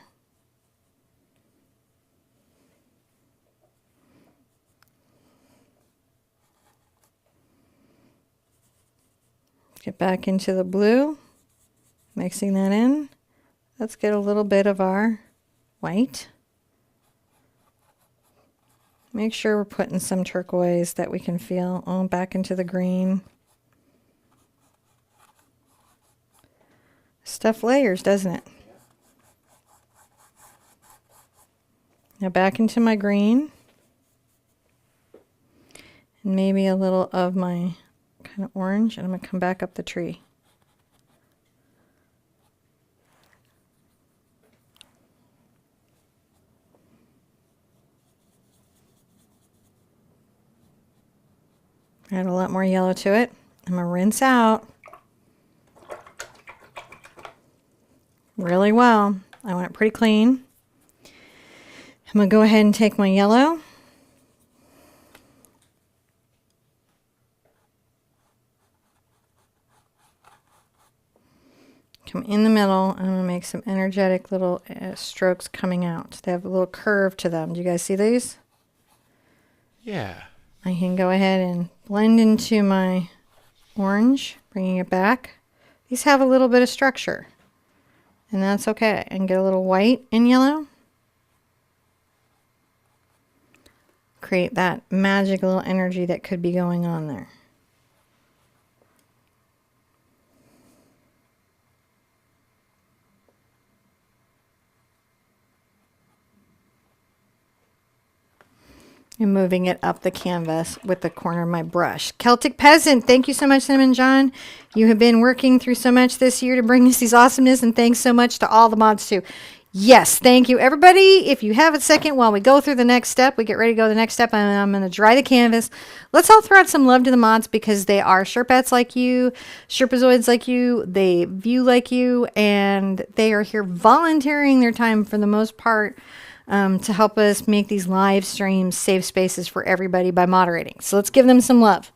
Get back into the blue, mixing that in. Let's get a little bit of our white. Make sure we're putting some turquoise that we can feel. Oh, back into the green. Stuff layers, doesn't it? Now back into my green. And maybe a little of my kind of orange. And I'm going to come back up the tree. Add a lot more yellow to it. I'm going to rinse out really well. I want it pretty clean. I'm going to go ahead and take my yellow. Come in the middle, and I'm going to make some energetic little strokes coming out. They have a little curve to them. Do you guys see these? Yeah. I can go ahead and blend into my orange, bringing it back. These have a little bit of structure, and that's okay. And get a little white and yellow. Create that magic little energy that could be going on there. And moving it up the canvas with the corner of my brush. Celtic Peasant, thank you so much, Cinnamon John. You have been working through so much this year to bring us these awesomeness, and thanks so much to all the mods too. Yes, thank you, everybody. If you have a second while we go through the next step, we get ready to go to the next step, and I'm going to dry the canvas. Let's all throw out some love to the mods because they are Sherpettes like you, Sherpazoids like you, they view like you, and they are here volunteering their time for the most part to help us make these live streams safe spaces for everybody by moderating. So let's give them some love.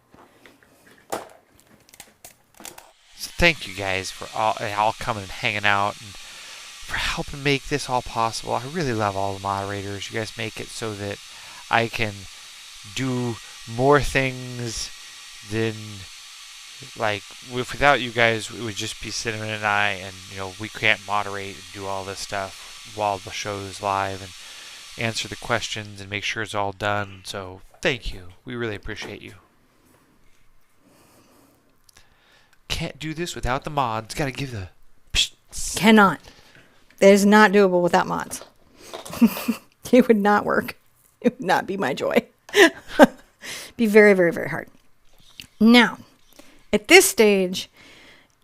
So thank you guys for all coming and hanging out and for helping make this all possible. I really love all the moderators. You guys make it so that I can do more things than, like, without you guys, it would just be Cinnamon and I, and we can't moderate and do all this stuff while the show is live and answer the questions and make sure it's all done. So thank you. We really appreciate you. can't do this without the mods. Got to give the... Cannot. It is not doable without mods. It would not work. It would not be my joy. Be very, very, very hard. Now, at this stage,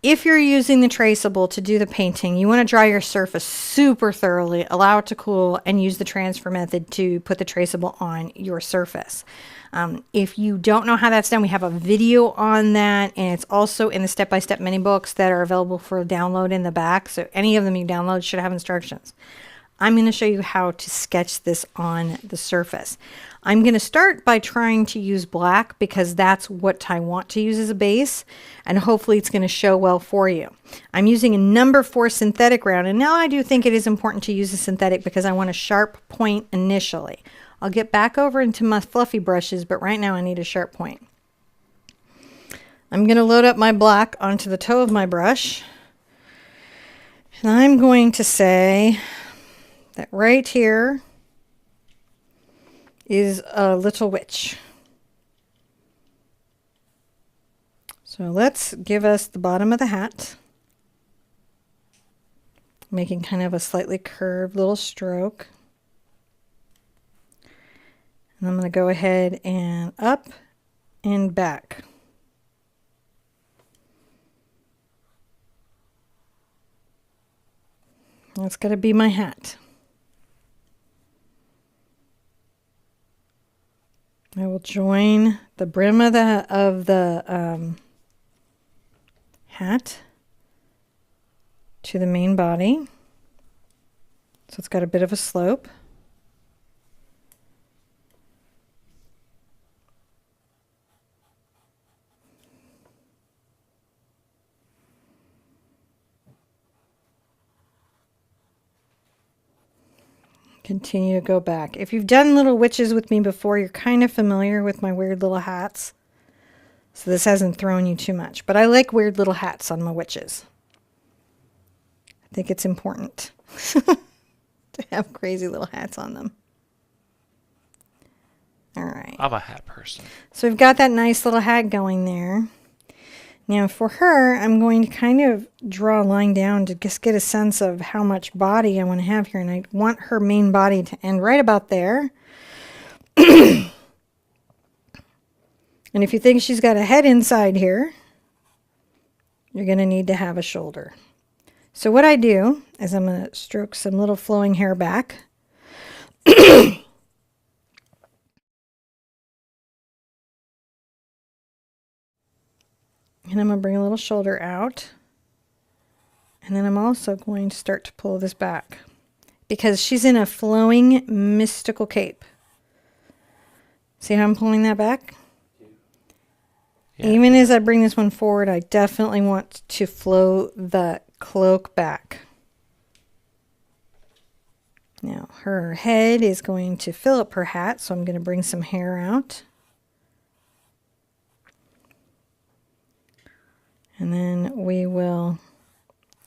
if you're using the traceable to do the painting, you want to dry your surface super thoroughly, allow it to cool, and use the transfer method to put the traceable on your surface. If you don't know how that's done, we have a video on that, and it's also in the step-by-step mini books that are available for download in the back. So any of them you download should have instructions. I'm going to show you how to sketch this on the surface. I'm going to start by trying to use black because that's what I want to use as a base, and hopefully it's going to show well for you. I'm using a number 4 synthetic round, and now I do think it is important to use a synthetic because I want a sharp point initially. I'll get back over into my fluffy brushes, but right now I need a sharp point. I'm going to load up my black onto the toe of my brush, and I'm going to say that right here is a little witch. So let's give us the bottom of the hat, making kind of a slightly curved little stroke. And I'm going to go ahead and up and back. That's going to be my hat. I will join the brim of the hat to the main body. So it's got a bit of a slope. Continue to go back. If you've done little witches with me before, you're kind of familiar with my weird little hats. So this hasn't thrown you too much. But I like weird little hats on my witches. I think it's important to have crazy little hats on them. All right. I'm a hat person. So we've got that nice little hat going there. Now for her, I'm going to kind of draw a line down to just get a sense of how much body I want to have here. And I want her main body to end right about there. And if you think she's got a head inside here, you're going to need to have a shoulder. So what I do is I'm going to stroke some little flowing hair back. And I'm going to bring a little shoulder out. And then I'm also going to start to pull this back because she's in a flowing mystical cape. See how I'm pulling that back? Yeah. Even as I bring this one forward, I definitely want to flow the cloak back. Now her head is going to fill up her hat, so I'm going to bring some hair out. And then we will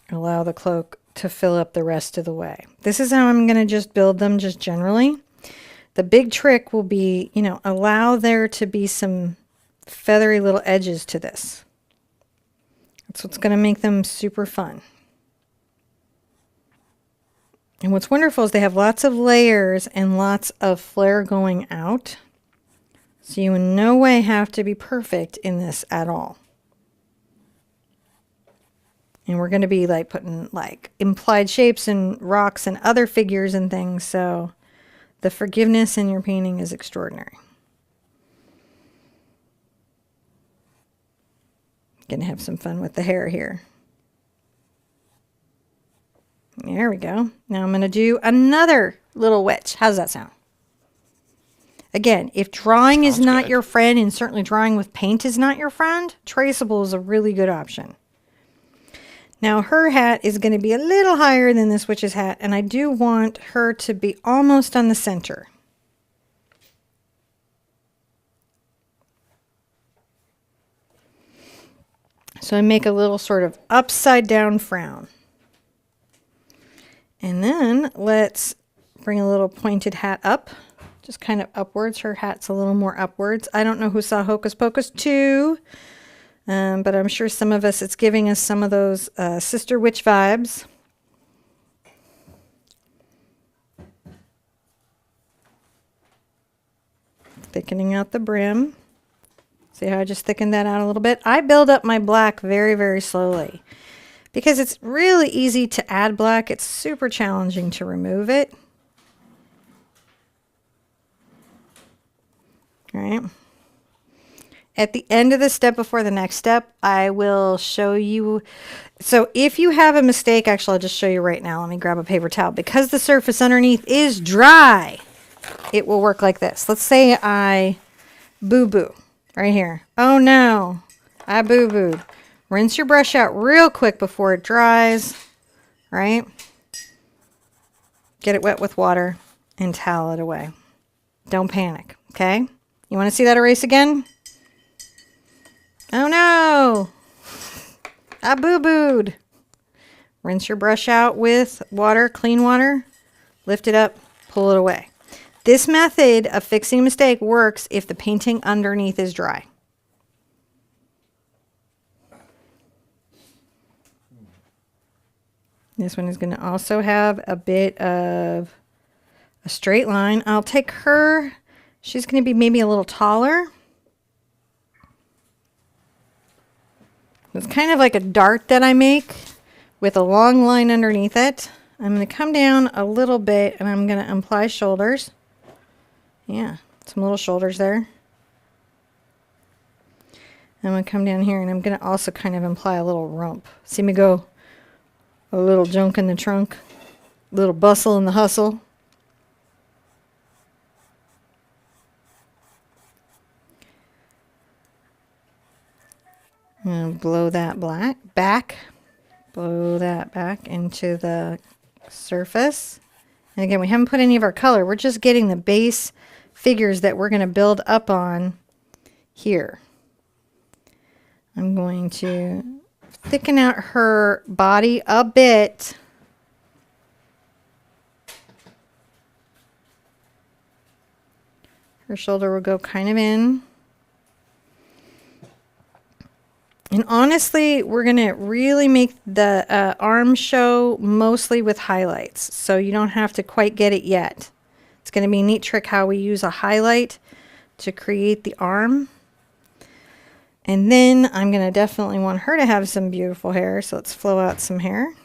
allow the cloak to fill up the rest of the way. This is how I'm going to just build them just generally. The big trick will be, allow there to be some feathery little edges to this. That's what's going to make them super fun. And what's wonderful is they have lots of layers and lots of flare going out. So you in no way have to be perfect in this at all. And we're going to be putting implied shapes and rocks and other figures and things. So the forgiveness in your painting is extraordinary. Going to have some fun with the hair here. There we go. Now I'm going to do another little witch. How does that sound? Again, if drawing is not your friend, and certainly drawing with paint is not your friend, traceable is a really good option. Now her hat is going to be a little higher than this witch's hat, and I do want her to be almost on the center. So I make a little sort of upside down frown. And then let's bring a little pointed hat up, just kind of upwards. Her hat's a little more upwards. I don't know who saw Hocus Pocus 2, But I'm sure some of us, it's giving us some of those Sister Witch vibes. Thickening out the brim. See how I just thickened that out a little bit? I build up my black very, very slowly because it's really easy to add black. It's super challenging to remove it. All right. At the end of the step before the next step, I will show you. So if you have a mistake, actually, I'll just show you right now. Let me grab a paper towel. Because the surface underneath is dry, it will work like this. Let's say I boo-boo right here. Oh no, I boo-booed. Rinse your brush out real quick before it dries, right? Get it wet with water and towel it away. Don't panic, okay? You want to see that erase again? Oh no, I boo-booed. Rinse your brush out with water, clean water, lift it up, pull it away. This method of fixing a mistake works if the painting underneath is dry. This one is going to also have a bit of a straight line. I'll take her, she's going to be maybe a little taller. It's kind of like a dart that I make with a long line underneath it. I'm going to come down a little bit and I'm going to apply shoulders. Yeah, some little shoulders there. I'm going to come down here and I'm going to also kind of imply a little rump. See me go a little junk in the trunk, a little bustle in the hustle. And blow that back. Blow that back into the surface. And again, we haven't put any of our color. We're just getting the base figures that we're going to build up on here. I'm going to thicken out her body a bit. Her shoulder will go kind of in. And honestly, we're going to really make the arm show mostly with highlights. So you don't have to quite get it yet. It's going to be a neat trick how we use a highlight to create the arm. And then I'm going to definitely want her to have some beautiful hair. So let's flow out some hair.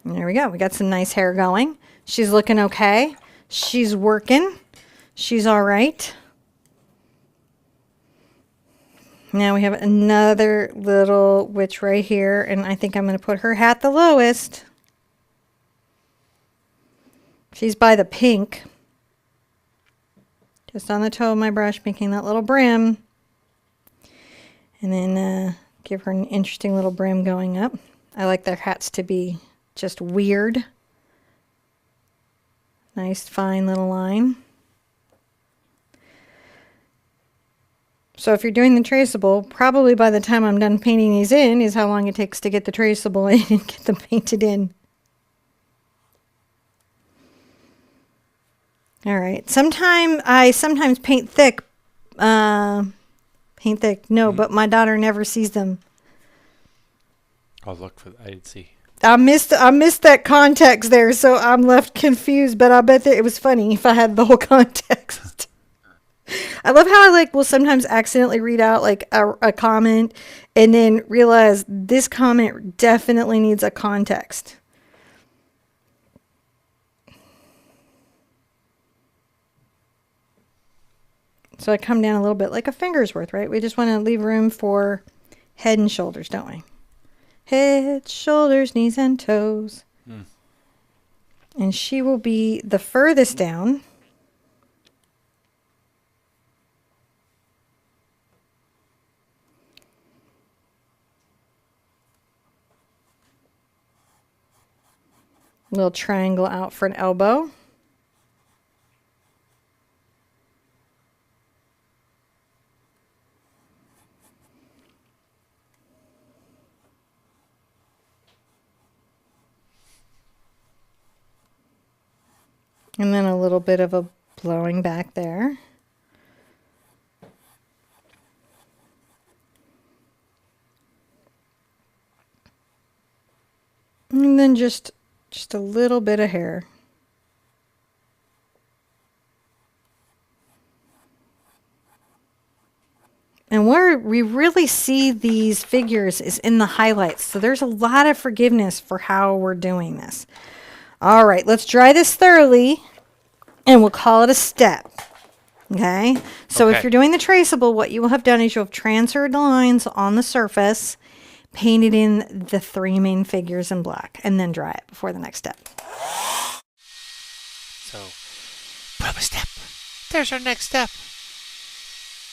And there we go. We got some nice hair going. She's looking okay. She's working. She's all right. Now we have another little witch right here, and I think I'm going to put her hat the lowest. She's by the pink. Just on the toe of my brush, making that little brim. And then give her an interesting little brim going up. I like their hats to be just weird. Nice fine little line. So if you're doing the traceable, probably by the time I'm done painting these in is how long it takes to get the traceable in and get them painted in. All right. I sometimes paint thick. No, but my daughter never sees them. I'll look for. I'd see. I missed that context there, so I'm left confused. But I bet that it was funny if I had the whole context. I love how I will sometimes accidentally read out a comment and then realize this comment definitely needs a context. So I come down a little bit like a finger's worth, right? We just want to leave room for head and shoulders, don't we? Head, shoulders, knees, and toes. And she will be the furthest down. Little triangle out for an elbow. And then a little bit of a blowing back there. And then just a little bit of hair. And where we really see these figures is in the highlights. So there's a lot of forgiveness for how we're doing this. All right, let's dry this thoroughly and we'll call it a step. Okay, so if Okay. you're doing the traceable, what you will have done is you'll have transferred the lines on the surface, painted in the 3 main figures in black, and then dry it before the next step. So, put up a step. There's our next step.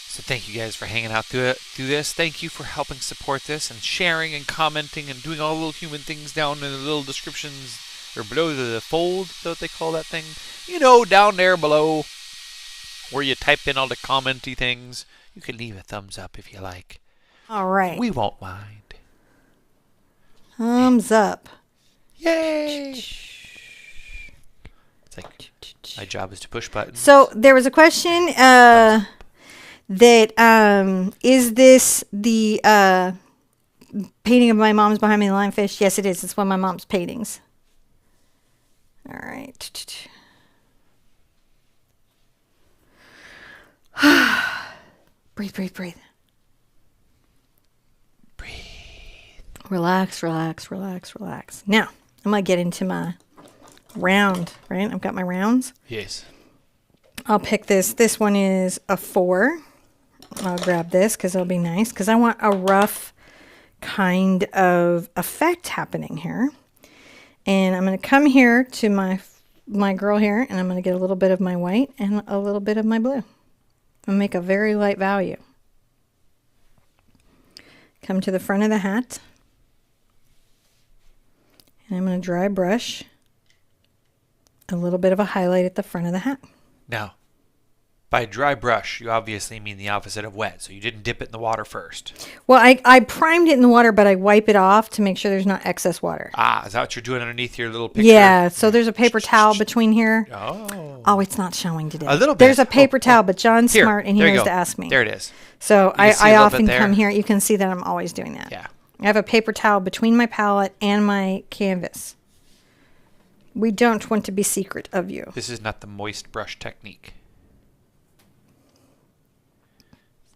So thank you guys for hanging out through this. Thank you for helping support this and sharing and commenting and doing all the little human things down in the little descriptions or below the fold. Is that what they call that thing? You know, down there below where you type in all the commenty things. You can leave a thumbs up if you like. All right. We won't mind. Thumbs up. Yay! It's like my job is to push buttons. So there was a question that is this the painting of my mom's behind me, the lionfish? Yes, it is. It's one of my mom's paintings. All right. Breathe, breathe, breathe. Breathe. Relax, relax, relax, relax. Now, I'm going to get into my round, right? I've got my rounds. Yes. I'll pick this. This one is a 4. I'll grab this because it'll be nice because I want a rough kind of effect happening here. And I'm going to come here to my girl here, and I'm going to get a little bit of my white and a little bit of my blue. And make a very light value. Come to the front of the hat. And I'm going to dry brush a little bit of a highlight at the front of the hat. Now, by dry brush, you obviously mean the opposite of wet. So you didn't dip it in the water first. Well, I primed it in the water, but I wipe it off to make sure there's not excess water. Ah, is that what you're doing underneath your little picture? Yeah, so there's a paper towel between here. Oh. Oh, it's not showing today. A little bit. There's a paper towel, but John's Here, smart and he there you knows go. to ask me. There it is. So can see a I little often bit there. come here. You can see that I'm always doing that. Yeah. I have a paper towel between my palette and my canvas. We don't want to be secret of you. This is not the moist brush technique.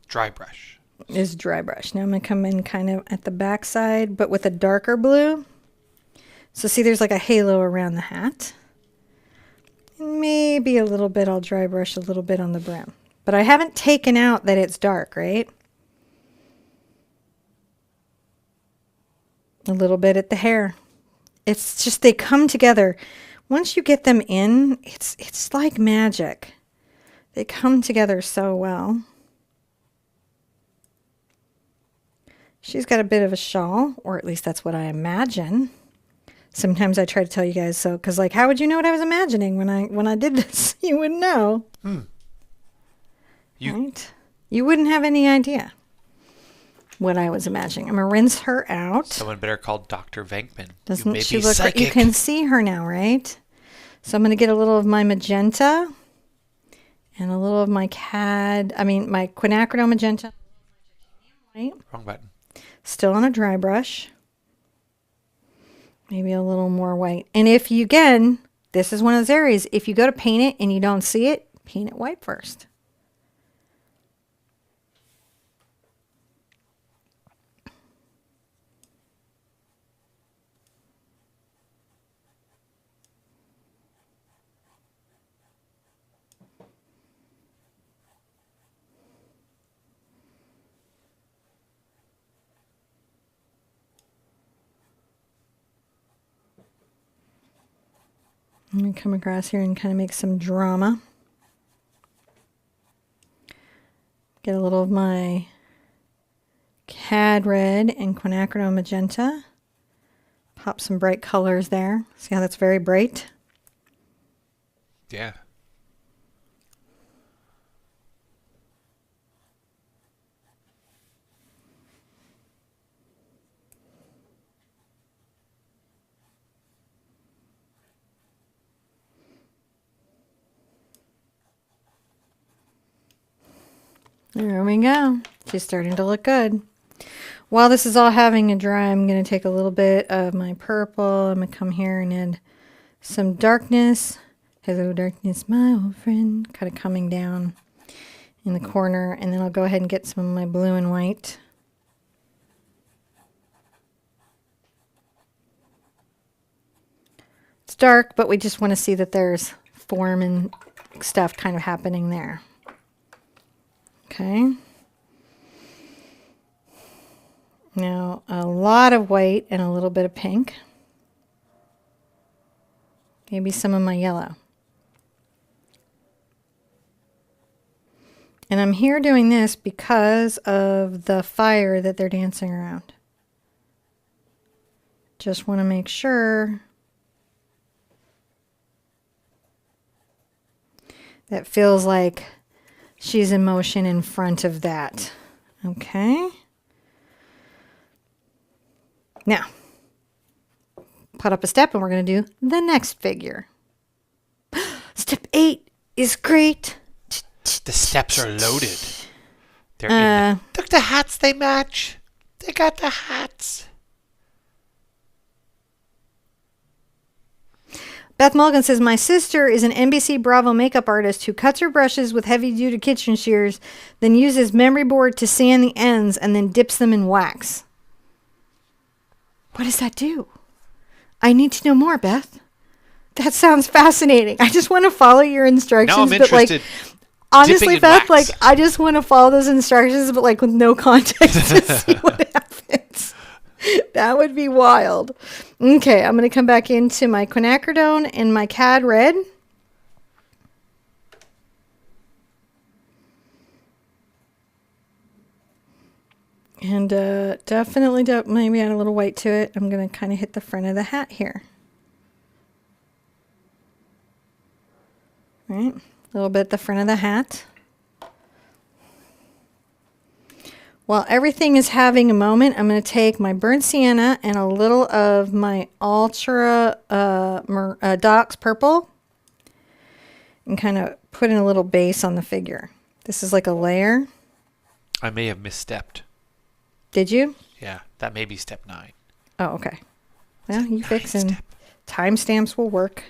Dry brush. Is dry brush. Now I'm going to come in kind of at the back side, but with a darker blue. So see, there's like a halo around the hat. And maybe a little bit, I'll dry brush a little bit on the brim. But I haven't taken out that it's dark, right? A little bit at the hair. It's just, they come together. Once you get them in, it's like magic. They come together so well. She's got a bit of a shawl, or at least that's what I imagine. Sometimes I try to tell you guys so, because like, how would you know what I was imagining when I did this? You wouldn't know. Right? You wouldn't have any idea what I was imagining. I'm going to rinse her out. Someone better call Dr. Venkman. Doesn't she look like you can see her now, right? So I'm going to get a little of my magenta and a little of my my quinacridone magenta. Right? Wrong button. Still on a dry brush. Maybe a little more white. And if you, again, this is one of those areas, if you go to paint it and you don't see it, paint it white first. Let me come across here and kind of make some drama. Get a little of my cad red and quinacridone magenta. Pop some bright colors there. See how that's very bright? Yeah. There we go. She's starting to look good. While this is all having a dry, I'm going to take a little bit of my purple. I'm going to come here and add some darkness. Hello, darkness, my old friend. Kind of coming down in the corner. And then I'll go ahead and get some of my blue and white. It's dark, but we just want to see that there's form and stuff kind of happening there. Okay. Now, a lot of white and a little bit of pink. Maybe some of my yellow. And I'm here doing this because of the fire that they're dancing around. Just want to make sure that feels like she's in motion in front of that. Okay. Now, put up a step and we're going to do the next figure. Step 8 is great. The steps are loaded. They're in look, the hats, they match. They got the hats. Beth Mulligan says, my sister is an NBC Bravo makeup artist who cuts her brushes with heavy-duty kitchen shears, then uses memory board to sand the ends and then dips them in wax. What does that do? I need to know more, Beth. That sounds fascinating. I just want to follow your instructions. Now I'm interested. Honestly, Beth, I just want to follow those instructions, but with no context to see what happens. That would be wild. Okay, I'm going to come back into my quinacridone and my cad red. And definitely maybe add a little white to it. I'm going to kind of hit the front of the hat here. All right, a little bit at the front of the hat. While everything is having a moment, I'm going to take my burnt sienna and a little of my Ultra Docs purple and kind of put in a little base on the figure. This is like a layer. I may have misstepped. Did you? Yeah, that may be step 9. Oh, okay. Well, you fixing. Timestamps will work.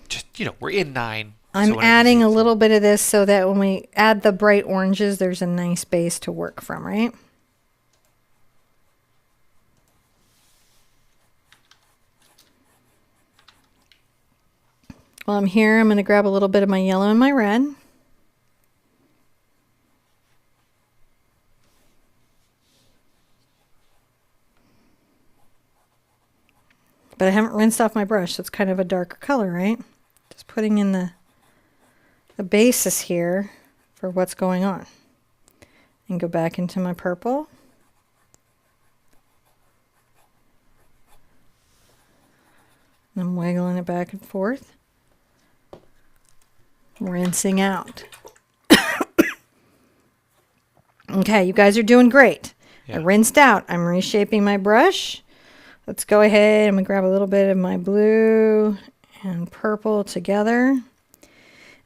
Just, we're in 9. I'm adding a little bit of this so that when we add the bright oranges, there's a nice base to work from, right? While I'm here, I'm going to grab a little bit of my yellow and my red. But I haven't rinsed off my brush, so it's kind of a darker color, right? Just putting in the basis here for what's going on. And go back into my purple. And I'm wiggling it back and forth. Rinsing out. Okay, you guys are doing great. Yeah. I rinsed out. I'm reshaping my brush. Let's go ahead. I'm going to grab a little bit of my blue and purple together.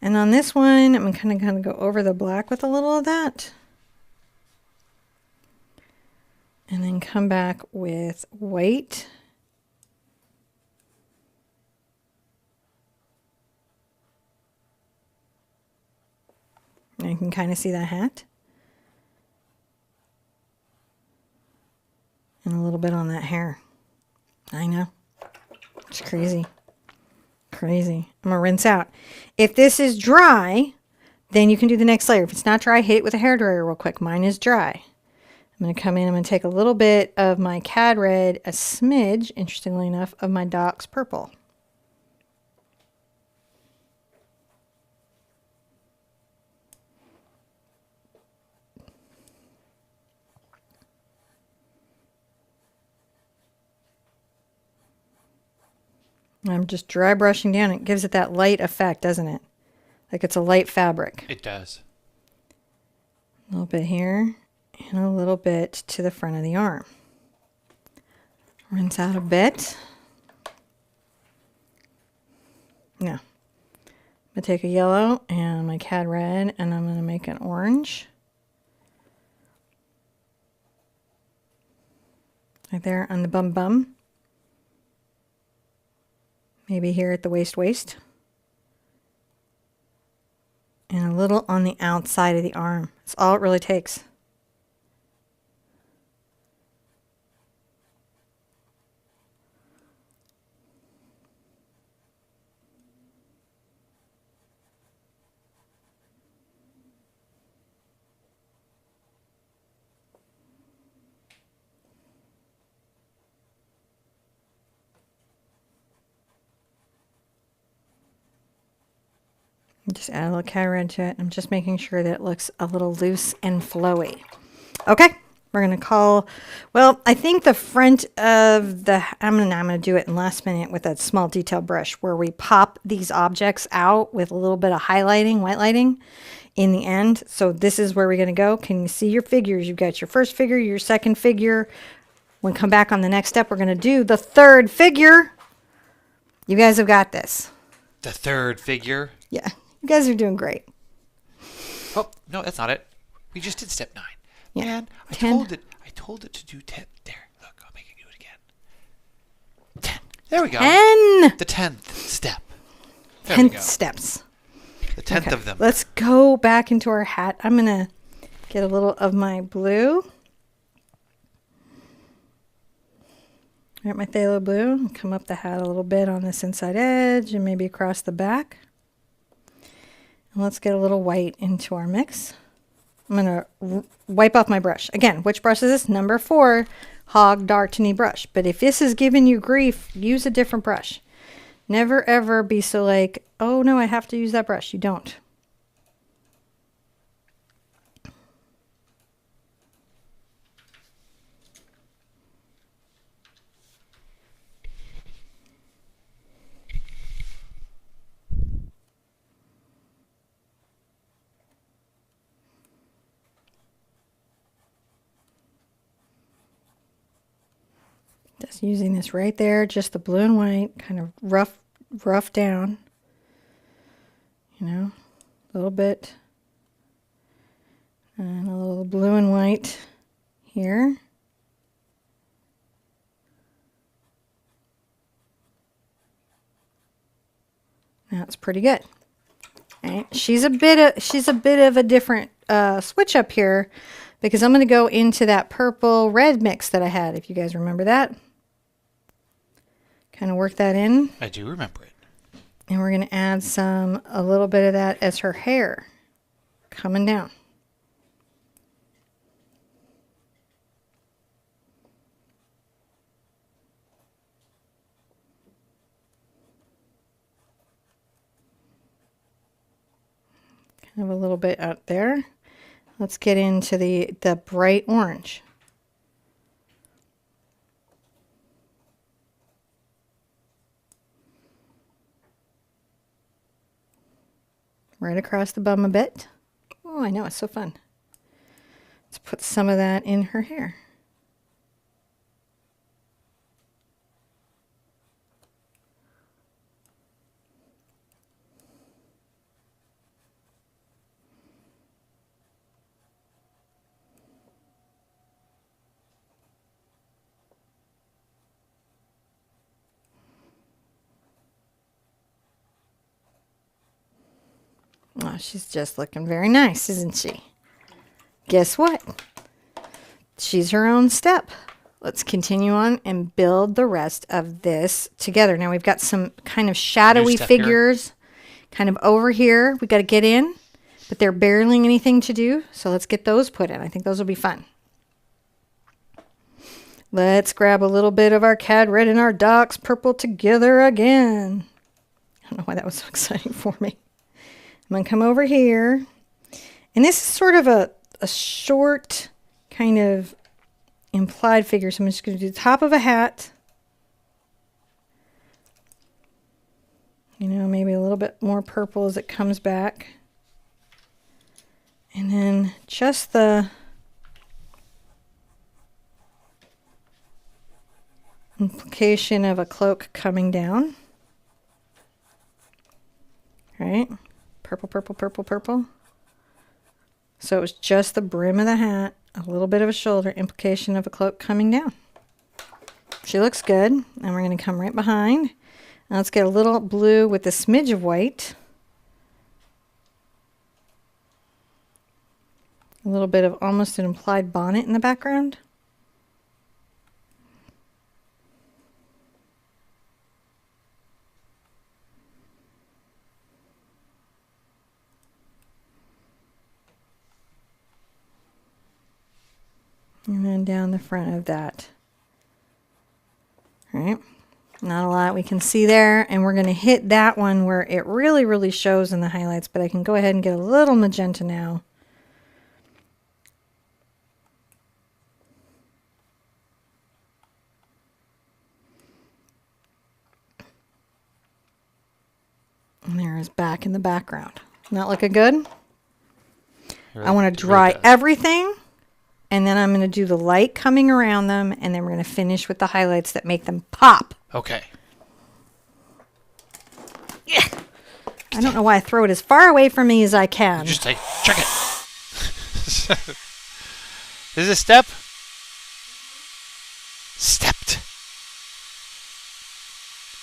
And on this one, I'm going to kind of go over the black with a little of that. And then come back with white. And you can kind of see that hat. And a little bit on that hair. I know. It's crazy. Crazy. I'm going to rinse out. If this is dry, then you can do the next layer. If it's not dry, hit it with a hairdryer real quick. Mine is dry. I'm going to come in. I'm going to take a little bit of my cad red, a smidge, interestingly enough, of my Docs purple. I'm just dry brushing down. It gives it that light effect, doesn't it? Like it's a light fabric. It does. A little bit here and a little bit to the front of the arm. Rinse out a bit. Now, I'm going to take a yellow and my cad red and I'm going to make an orange. Right there on the bum. Maybe here at the waist. And a little on the outside of the arm. That's all it really takes. Just add a little cat red to it. I'm just making sure that it looks a little loose and flowy. Okay, we're gonna call. Well, I think the front of the. I'm gonna do it in last minute with a small detail brush where we pop these objects out with a little bit of highlighting, white lighting, in the end. So this is where we're gonna go. Can you see your figures? You've got your first figure, your second figure. When we come back on the next step, we're gonna do the third figure. You guys have got this. The third figure. Yeah. You guys are doing great. Oh, no, that's not it. We just did step 9. Yeah. Man, I 10. told it to do 10. There, look, I'll make it do it again. 10. There we go. 10. The 10th step. There we 10 go. steps. The 10th Okay, of them. let's go back into our hat. I'm going to get a little of my blue. Right, my phthalo blue. And come up the hat a little bit on this inside edge and maybe across the back. And let's get a little white into our mix. I'm going to wipe off my brush. Again, which brush is this? Number 4, Hog Dartony brush. But if this is giving you grief, use a different brush. Never ever be so like, oh no, I have to use that brush. You don't. Just using this right there, just the blue and white, kind of rough down. You know, a little bit. And a little blue and white here. That's pretty good. All right. She's a bit of a different switch up here because I'm going to go into that purple red mix that I had, if you guys remember that. Kind of work that in. I do remember it. And we're going to add a little bit of that as her hair coming down. Kind of a little bit out there. Let's get into the bright orange. Right across the bum a bit. Oh, I know, it's so fun. Let's put some of that in her hair. Oh, she's just looking very nice, isn't she? Guess what? She's her own step. Let's continue on and build the rest of this together. Now we've got some kind of shadowy figures kind of over here. We got to get in, but they're barely anything to do. So let's get those put in. I think those will be fun. Let's grab a little bit of our cad red and our docs purple together again. I don't know why that was so exciting for me. I'm going to come over here. And this is sort of a short kind of implied figure. So I'm just going to do the top of a hat. You know, maybe a little bit more purple as it comes back. And then just the implication of a cloak coming down. Right? Purple, purple, purple, purple. So it was just the brim of the hat, a little bit of a shoulder, implication of a cloak coming down. She looks good. And we're going to come right behind. Now let's get a little blue with a smidge of white. A little bit of almost an implied bonnet in the background. And then down the front of that. All right. Not a lot we can see there. And we're going to hit that one where it really, really shows in the highlights. But I can go ahead and get a little magenta now. And there is back in the background. Not looking good? I want to dry everything. And then I'm going to do the light coming around them, and then we're going to finish with the highlights that make them pop. Okay. Yeah. I don't know why I throw it as far away from me as I can. Just say, check it. Is it a step? Stepped.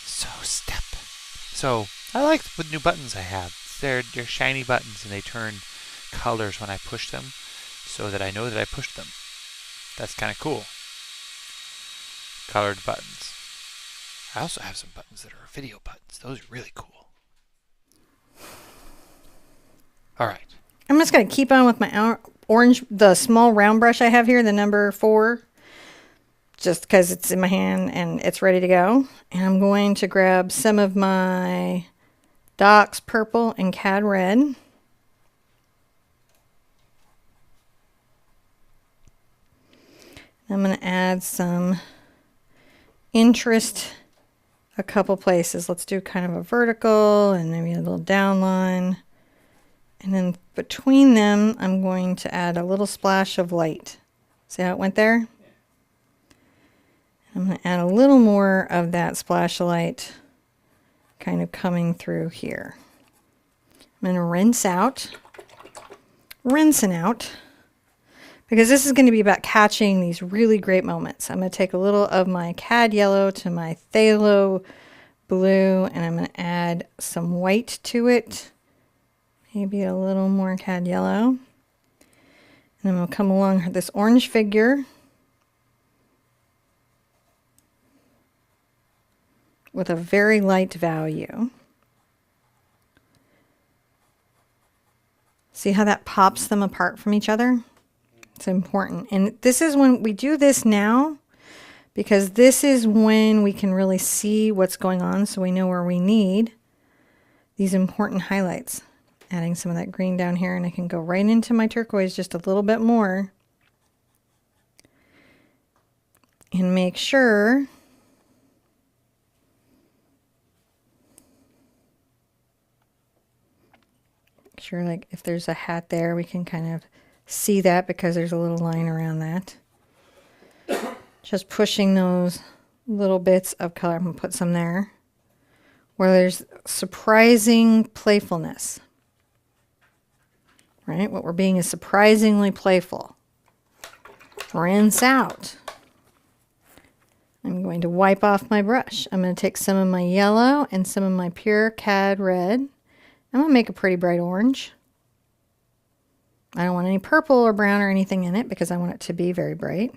So step. So I like the new buttons I have. They're shiny buttons, and they turn colors when I push them, so that I know that I pushed them. That's kind of cool. Colored buttons. I also have some buttons that are video buttons. Those are really cool. All right. I'm just going to keep on with my orange, the small round brush I have here, the number 4, just because it's in my hand and it's ready to go. And I'm going to grab some of my Docs Purple and Cad Red. I'm going to add some interest a couple places. Let's do kind of a vertical and maybe a little down line. And then between them, I'm going to add a little splash of light. See how it went there? I'm going to add a little more of that splash of light kind of coming through here. I'm going to rinse out. Rinsing out. Because this is going to be about catching these really great moments. I'm going to take a little of my Cad Yellow to my Phthalo Blue, and I'm going to add some white to it. Maybe a little more Cad Yellow. And I'm going to come along this orange figure with a very light value. See how that pops them apart from each other? It's important. And this is when we do this now, because this is when we can really see what's going on, so we know where we need these important highlights. Adding some of that green down here, and I can go right into my turquoise just a little bit more. And make sure like if there's a hat there, we can kind of see that because there's a little line around that. Just pushing those little bits of color. I'm going to put some there where there's surprising playfulness. Right? What we're being is surprisingly playful. Rinse out. I'm going to wipe off my brush. I'm going to take some of my yellow and some of my pure Cad Red. I'm going to make a pretty bright orange. I don't want any purple or brown or anything in it because I want it to be very bright.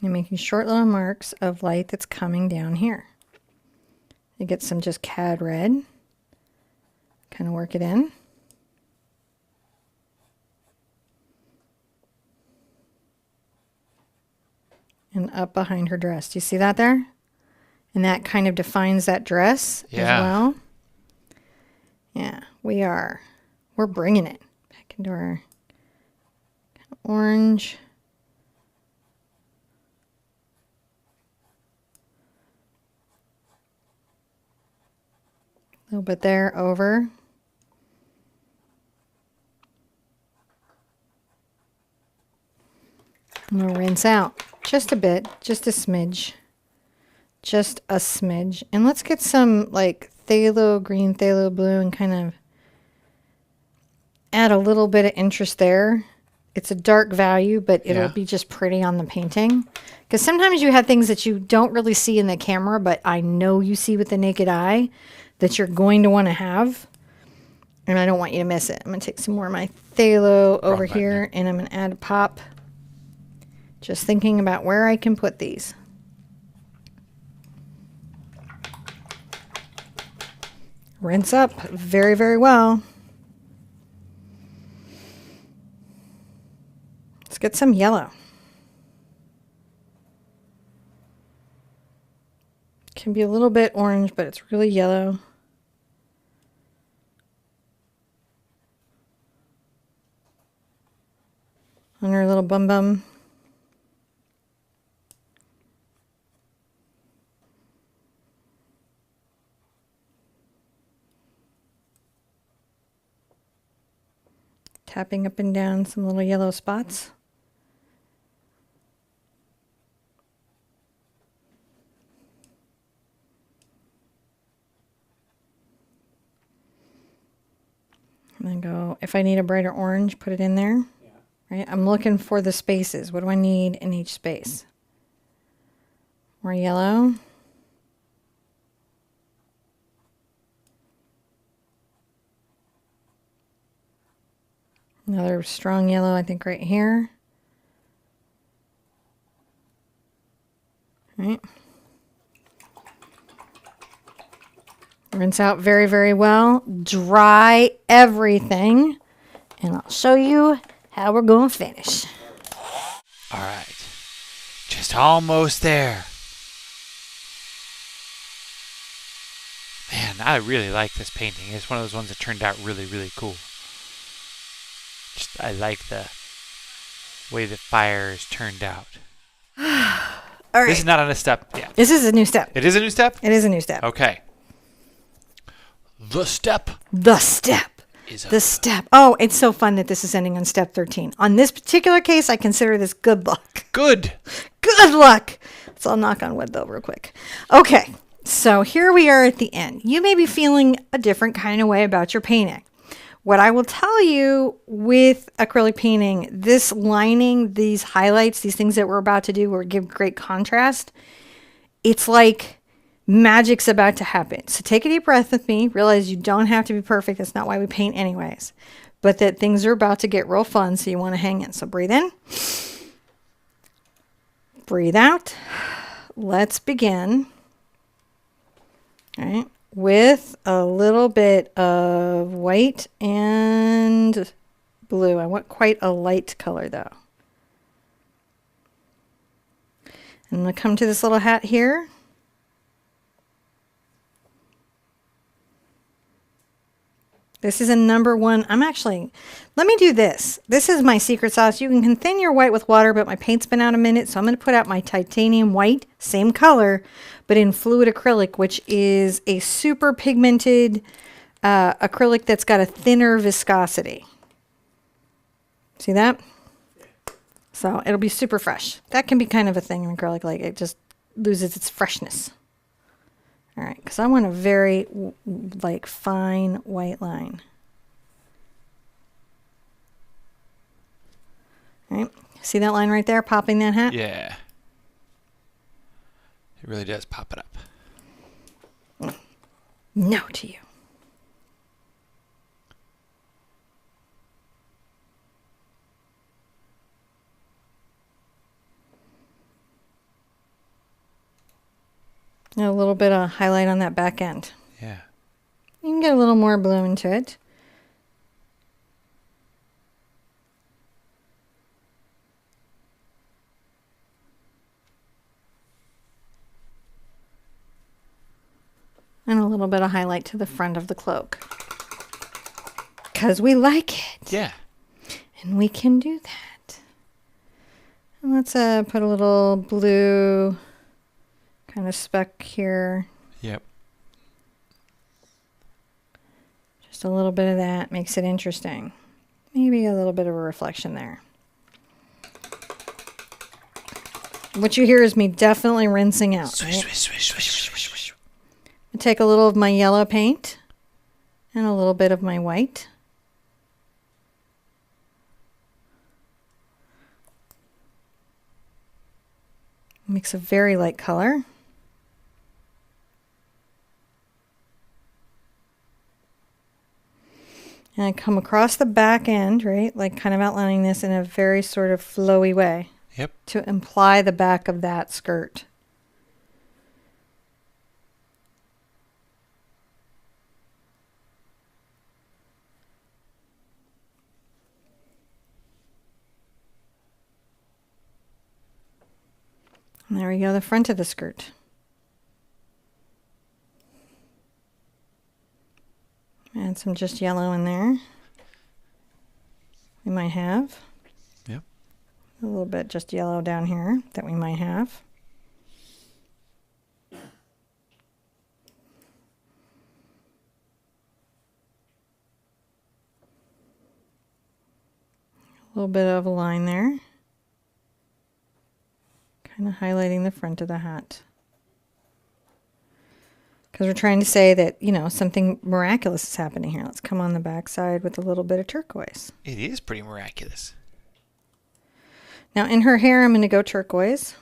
And making short little marks of light that's coming down here. You get some just Cad Red. Kind of work it in. And up behind her dress. Do you see that there? And that kind of defines that dress as well. Yeah, we're bringing it back into our orange. A little bit there over. I'm going to rinse out just a bit, just a smidge. Just a smidge. And let's get some like phthalo green, phthalo blue, and kind of add a little bit of interest there. It's a dark value, but it'll Yeah. be just pretty on the painting. Because sometimes you have things that you don't really see in the camera, but I know you see with the naked eye that you're going to want to have. And I don't want you to miss it. I'm going to take some more of my phthalo over button here, and I'm going to add a pop. Just thinking about where I can put these. Rinse up very, very well. Let's get some yellow. Can be a little bit orange, but it's really yellow. On her little bum bum. Tapping up and down some little yellow spots. And then go, if I need a brighter orange, put it in there. Right? I'm looking for the spaces. What do I need in each space? More yellow. Another strong yellow, I think, right here. Right. Rinse out very, very well. Dry everything. And I'll show you how we're going to finish. All right. Just almost there. Man, I really like this painting. It's one of those ones that turned out really, really cool. Just, I like the way the fire is turned out. All right. This is not on a step yet. This is a new step. It is a new step? It is a new step. Okay. The step The step. is The step. Oh, it's so fun that this is ending on step 13. On this particular case, I consider this good luck. good. Good luck. So I'll knock on wood, though, real quick. Okay. So here we are at the end. You may be feeling a different kind of way about your painting. What I will tell you with acrylic painting, this lining, these highlights, these things that we're about to do will give great contrast. It's like magic's about to happen. So take a deep breath with me. Realize you don't have to be perfect. That's not why we paint anyways. But that things are about to get real fun, so you want to hang in. So breathe in. Breathe out. Let's begin. All right. With a little bit of white and blue. I want quite a light color though. I'm going to come to this little hat here. This is a number one. Let me do this. This is my secret sauce. You can thin your white with water, but my paint's been out a minute, so I'm going to put out my titanium white, same color, but in fluid acrylic, which is a super pigmented acrylic that's got a thinner viscosity. See that? So it'll be super fresh. That can be kind of a thing in acrylic, like it just loses its freshness. All right, because I want a very like fine white line. All right, see that line right there, popping that hat? Yeah. It really does pop it up. No to you. And a little bit of highlight on that back end. Yeah. You can get a little more blue into it. And a little bit of highlight to the front of the cloak. Because we like it. Yeah. And we can do that. And let's put a little blue kind of speck here. Yep. Just a little bit of that makes it interesting. Maybe a little bit of a reflection there. What you hear is me definitely rinsing out. Swish, Right? swish, swish, swish, swish, swish. I take a little of my yellow paint and a little bit of my white. Makes a very light color. And I come across the back end, right? Like kind of outlining this in a very sort of flowy way. Yep. To imply the back of that skirt. And there we go, the front of the skirt. Add some just yellow in there. We might have. Yep. A little bit just yellow down here that we might have. A little bit of a line there. Kind of highlighting the front of the hat. Because we're trying to say that, you know, something miraculous is happening here. Let's come on the back side with a little bit of turquoise. It is pretty miraculous. Now in her hair, I'm going to go turquoise.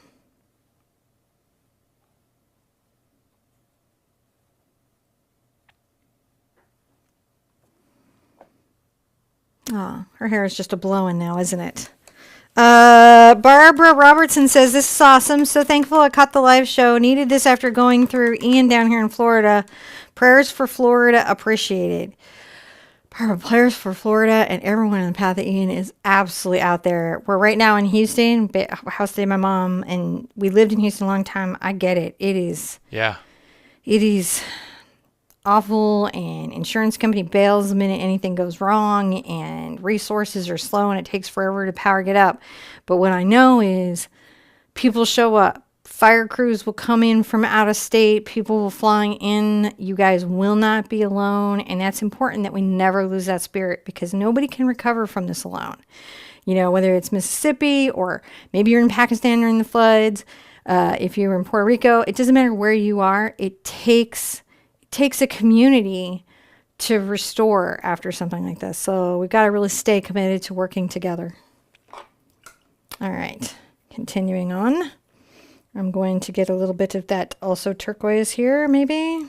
Ah, her hair is just a blowing now, isn't it? Barbara Robertson says, this is awesome. So thankful I caught the live show. Needed this after going through Ian down here in Florida. Prayers for Florida appreciated. Barbara, prayers for Florida and everyone in the path of Ian is absolutely out there. We're right now in Houston, house day my mom, and we lived in Houston a long time. I get it. It is awful, and insurance company bails the minute anything goes wrong, and resources are slow and it takes forever to power get up. But what I know is people show up. Fire crews will come in from out of state. People will flying in. You guys will not be alone. And that's important that we never lose that spirit, because nobody can recover from this alone. You know, whether it's Mississippi or maybe you're in Pakistan during the floods, if you're in Puerto Rico, it doesn't matter where you are. It takes a community to restore after something like this. So we've got to really stay committed to working together. All right, continuing on. I'm going to get a little bit of that also turquoise here, maybe.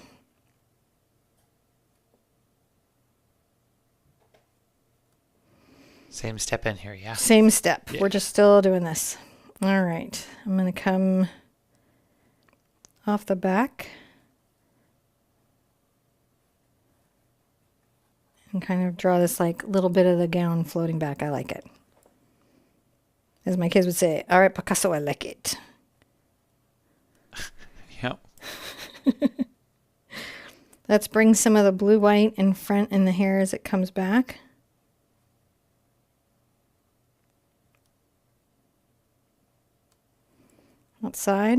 Same step in here, yeah. Same step. Yeah. We're just still doing this. All right, I'm going to come off the back. And kind of draw this like little bit of the gown floating back. I like it. As my kids would say, all right, Picasso, I like it. Yep. Let's bring some of the blue white in front in the hair as it comes back. Outside.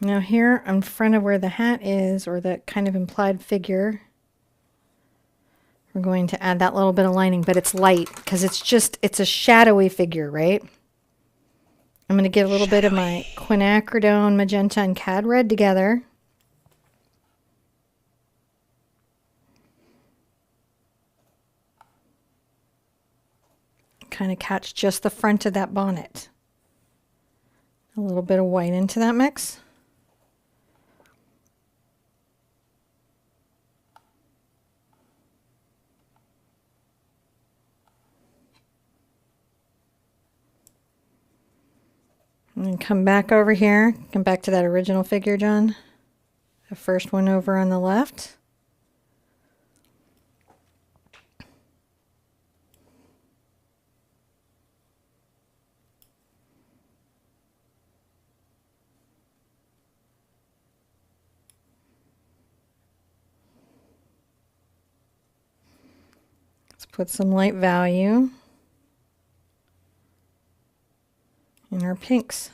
Now here in front of where the hat is, or that kind of implied figure, we're going to add that little bit of lining, but it's light because it's a shadowy figure, right? I'm going to get a little bit of my quinacridone, magenta, and cad red together. Kind of catch just the front of that bonnet. A little bit of white into that mix. And then come back over here. Come back to that original figure, John. The first one over on the left. Let's put some light value in our pinks.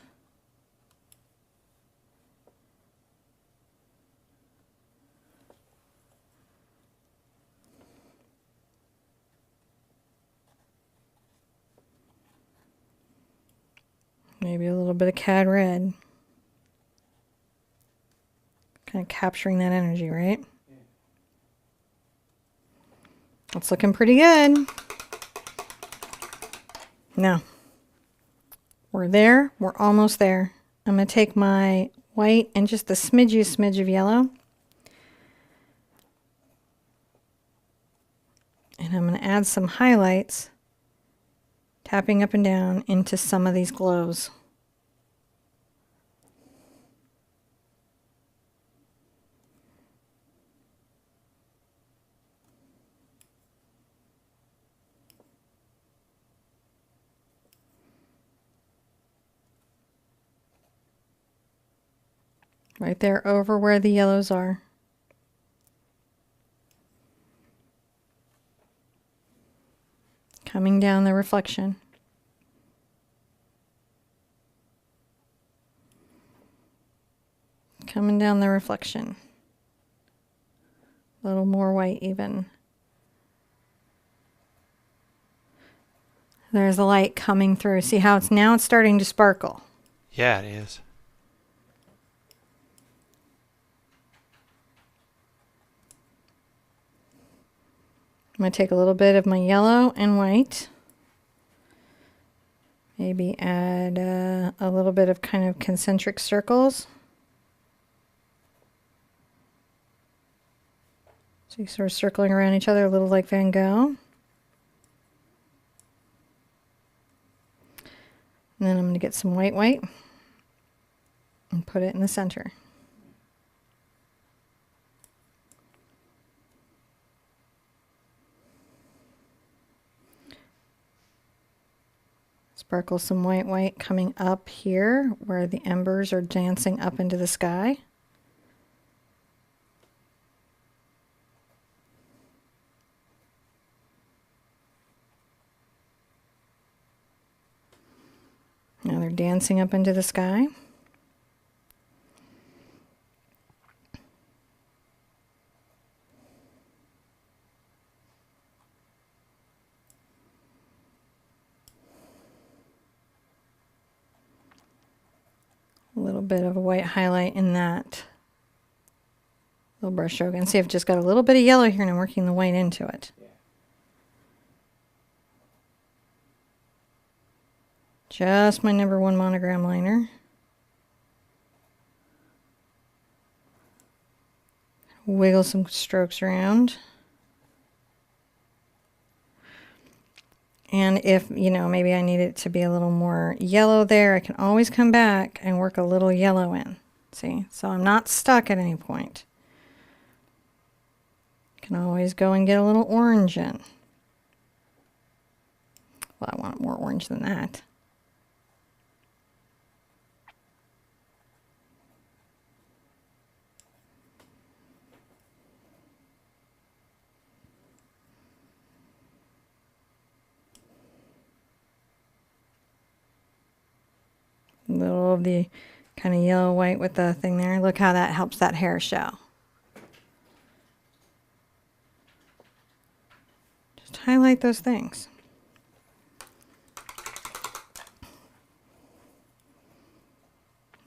Maybe a little bit of cad red. Kind of capturing that energy, right? That's looking pretty good. No. We're there. We're almost there. I'm going to take my white and just a smidge of yellow. And I'm going to add some highlights, tapping up and down into some of these glows. Right there over where the yellows are. Coming down the reflection. Coming down the reflection. A little more white even. There's the light coming through. See how it's now starting to sparkle. Yeah, it is. I'm going to take a little bit of my yellow and white. Maybe add a little bit of kind of concentric circles. So you sort of circling around each other, a little like Van Gogh. And then I'm going to get some white and put it in the center. Sparkle some white coming up here where the embers are dancing up into the sky. Now they're dancing up into the sky. A little bit of a white highlight in that little brush stroke. And see, I've just got a little bit of yellow here and I'm working the white into it. Just my number 1 monogram liner. Wiggle some strokes around. And if, you know, maybe I need it to be a little more yellow there, I can always come back and work a little yellow in. See? So I'm not stuck at any point. I can always go and get a little orange in. Well, I want more orange than that. A little of the kind of yellow white with the thing there. Look how that helps that hair show. Just highlight those things.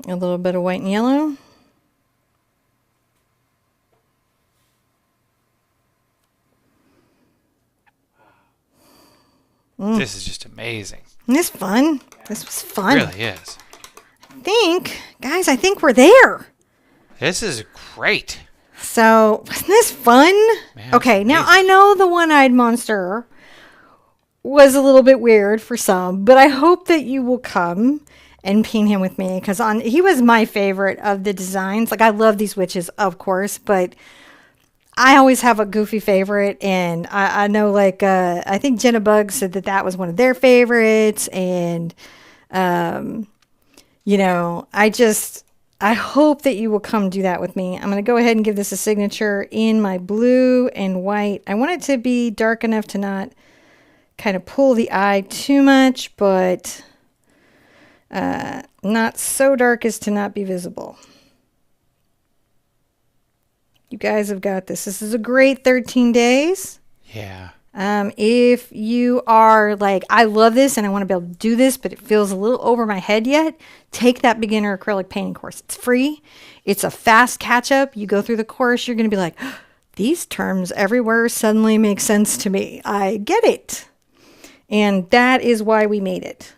A little bit of white and yellow. This is just amazing. Isn't this fun? This was fun. It really is. I think we're there. This is great. So, wasn't this fun? Man, Okay, now amazing. I know the one-eyed monster was a little bit weird for some, but I hope that you will come and paint him with me because he was my favorite of the designs. Like, I love these witches, of course, but I always have a goofy favorite, and I know, like, I think Jenna Bug said that was one of their favorites, and, you know, I hope that you will come do that with me. I'm going to go ahead and give this a signature in my blue and white. I want it to be dark enough to not kind of pull the eye too much, but not so dark as to not be visible. You guys have got this. This is a great 13 days. Yeah. If you are like, I love this and I want to be able to do this, but it feels a little over my head yet, take that beginner acrylic painting course. It's free. It's a fast catch up. You go through the course, you're going to be like, these terms everywhere suddenly make sense to me. I get it. And that is why we made it.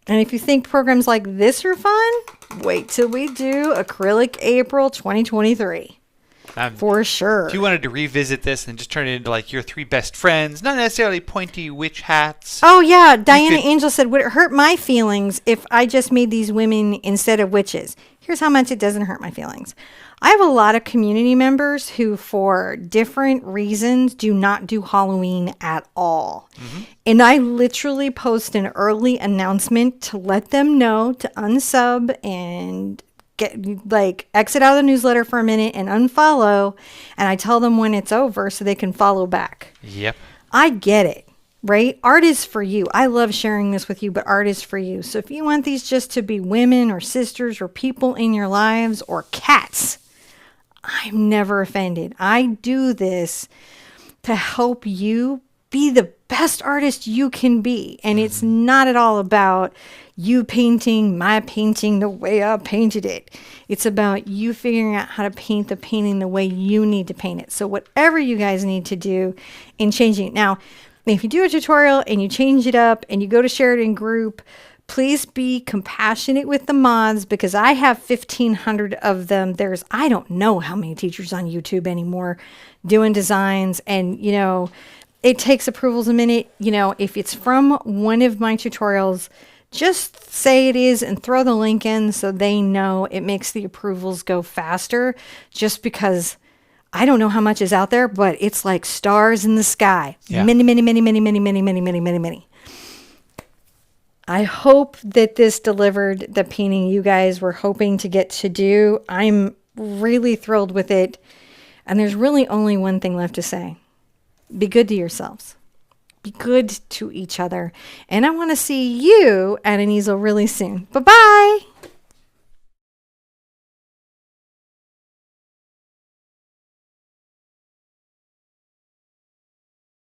And if you think programs like this are fun, wait till we do Acrylic April 2023. For sure. If you wanted to revisit this and just turn it into like your 3 best friends, not necessarily pointy witch hats. Oh, yeah. Diana Angel said, would it hurt my feelings if I just made these women instead of witches? Here's how much it doesn't hurt my feelings. I have a lot of community members who, for different reasons, do not do Halloween at all. Mm-hmm. And I literally post an early announcement to let them know to unsub and exit out of the newsletter for a minute and unfollow. And I tell them when it's over so they can follow back. Yep. I get it. Right? Art is for you. I love sharing this with you, but art is for you. So if you want these just to be women or sisters or people in your lives or cats, I'm never offended. I do this to help you be the best artist you can be. And it's not at all about you painting my painting the way I painted it. It's about you figuring out how to paint the painting the way you need to paint it. So whatever you guys need to do in changing it. Now, if you do a tutorial and you change it up and you go to share it in group, please be compassionate with the mods because I have 1,500 of them. I don't know how many teachers on YouTube anymore doing designs. And, it takes approvals a minute. If it's from one of my tutorials, just say it is and throw the link in so they know. It makes the approvals go faster just because I don't know how much is out there, but it's like stars in the sky. Yeah. Many, many, many, many, many, many, many, many, many, many. I hope that this delivered the painting you guys were hoping to get to do. I'm really thrilled with it. And there's really only one thing left to say. Be good to yourselves. Be good to each other. And I want to see you at an easel really soon. Bye-bye.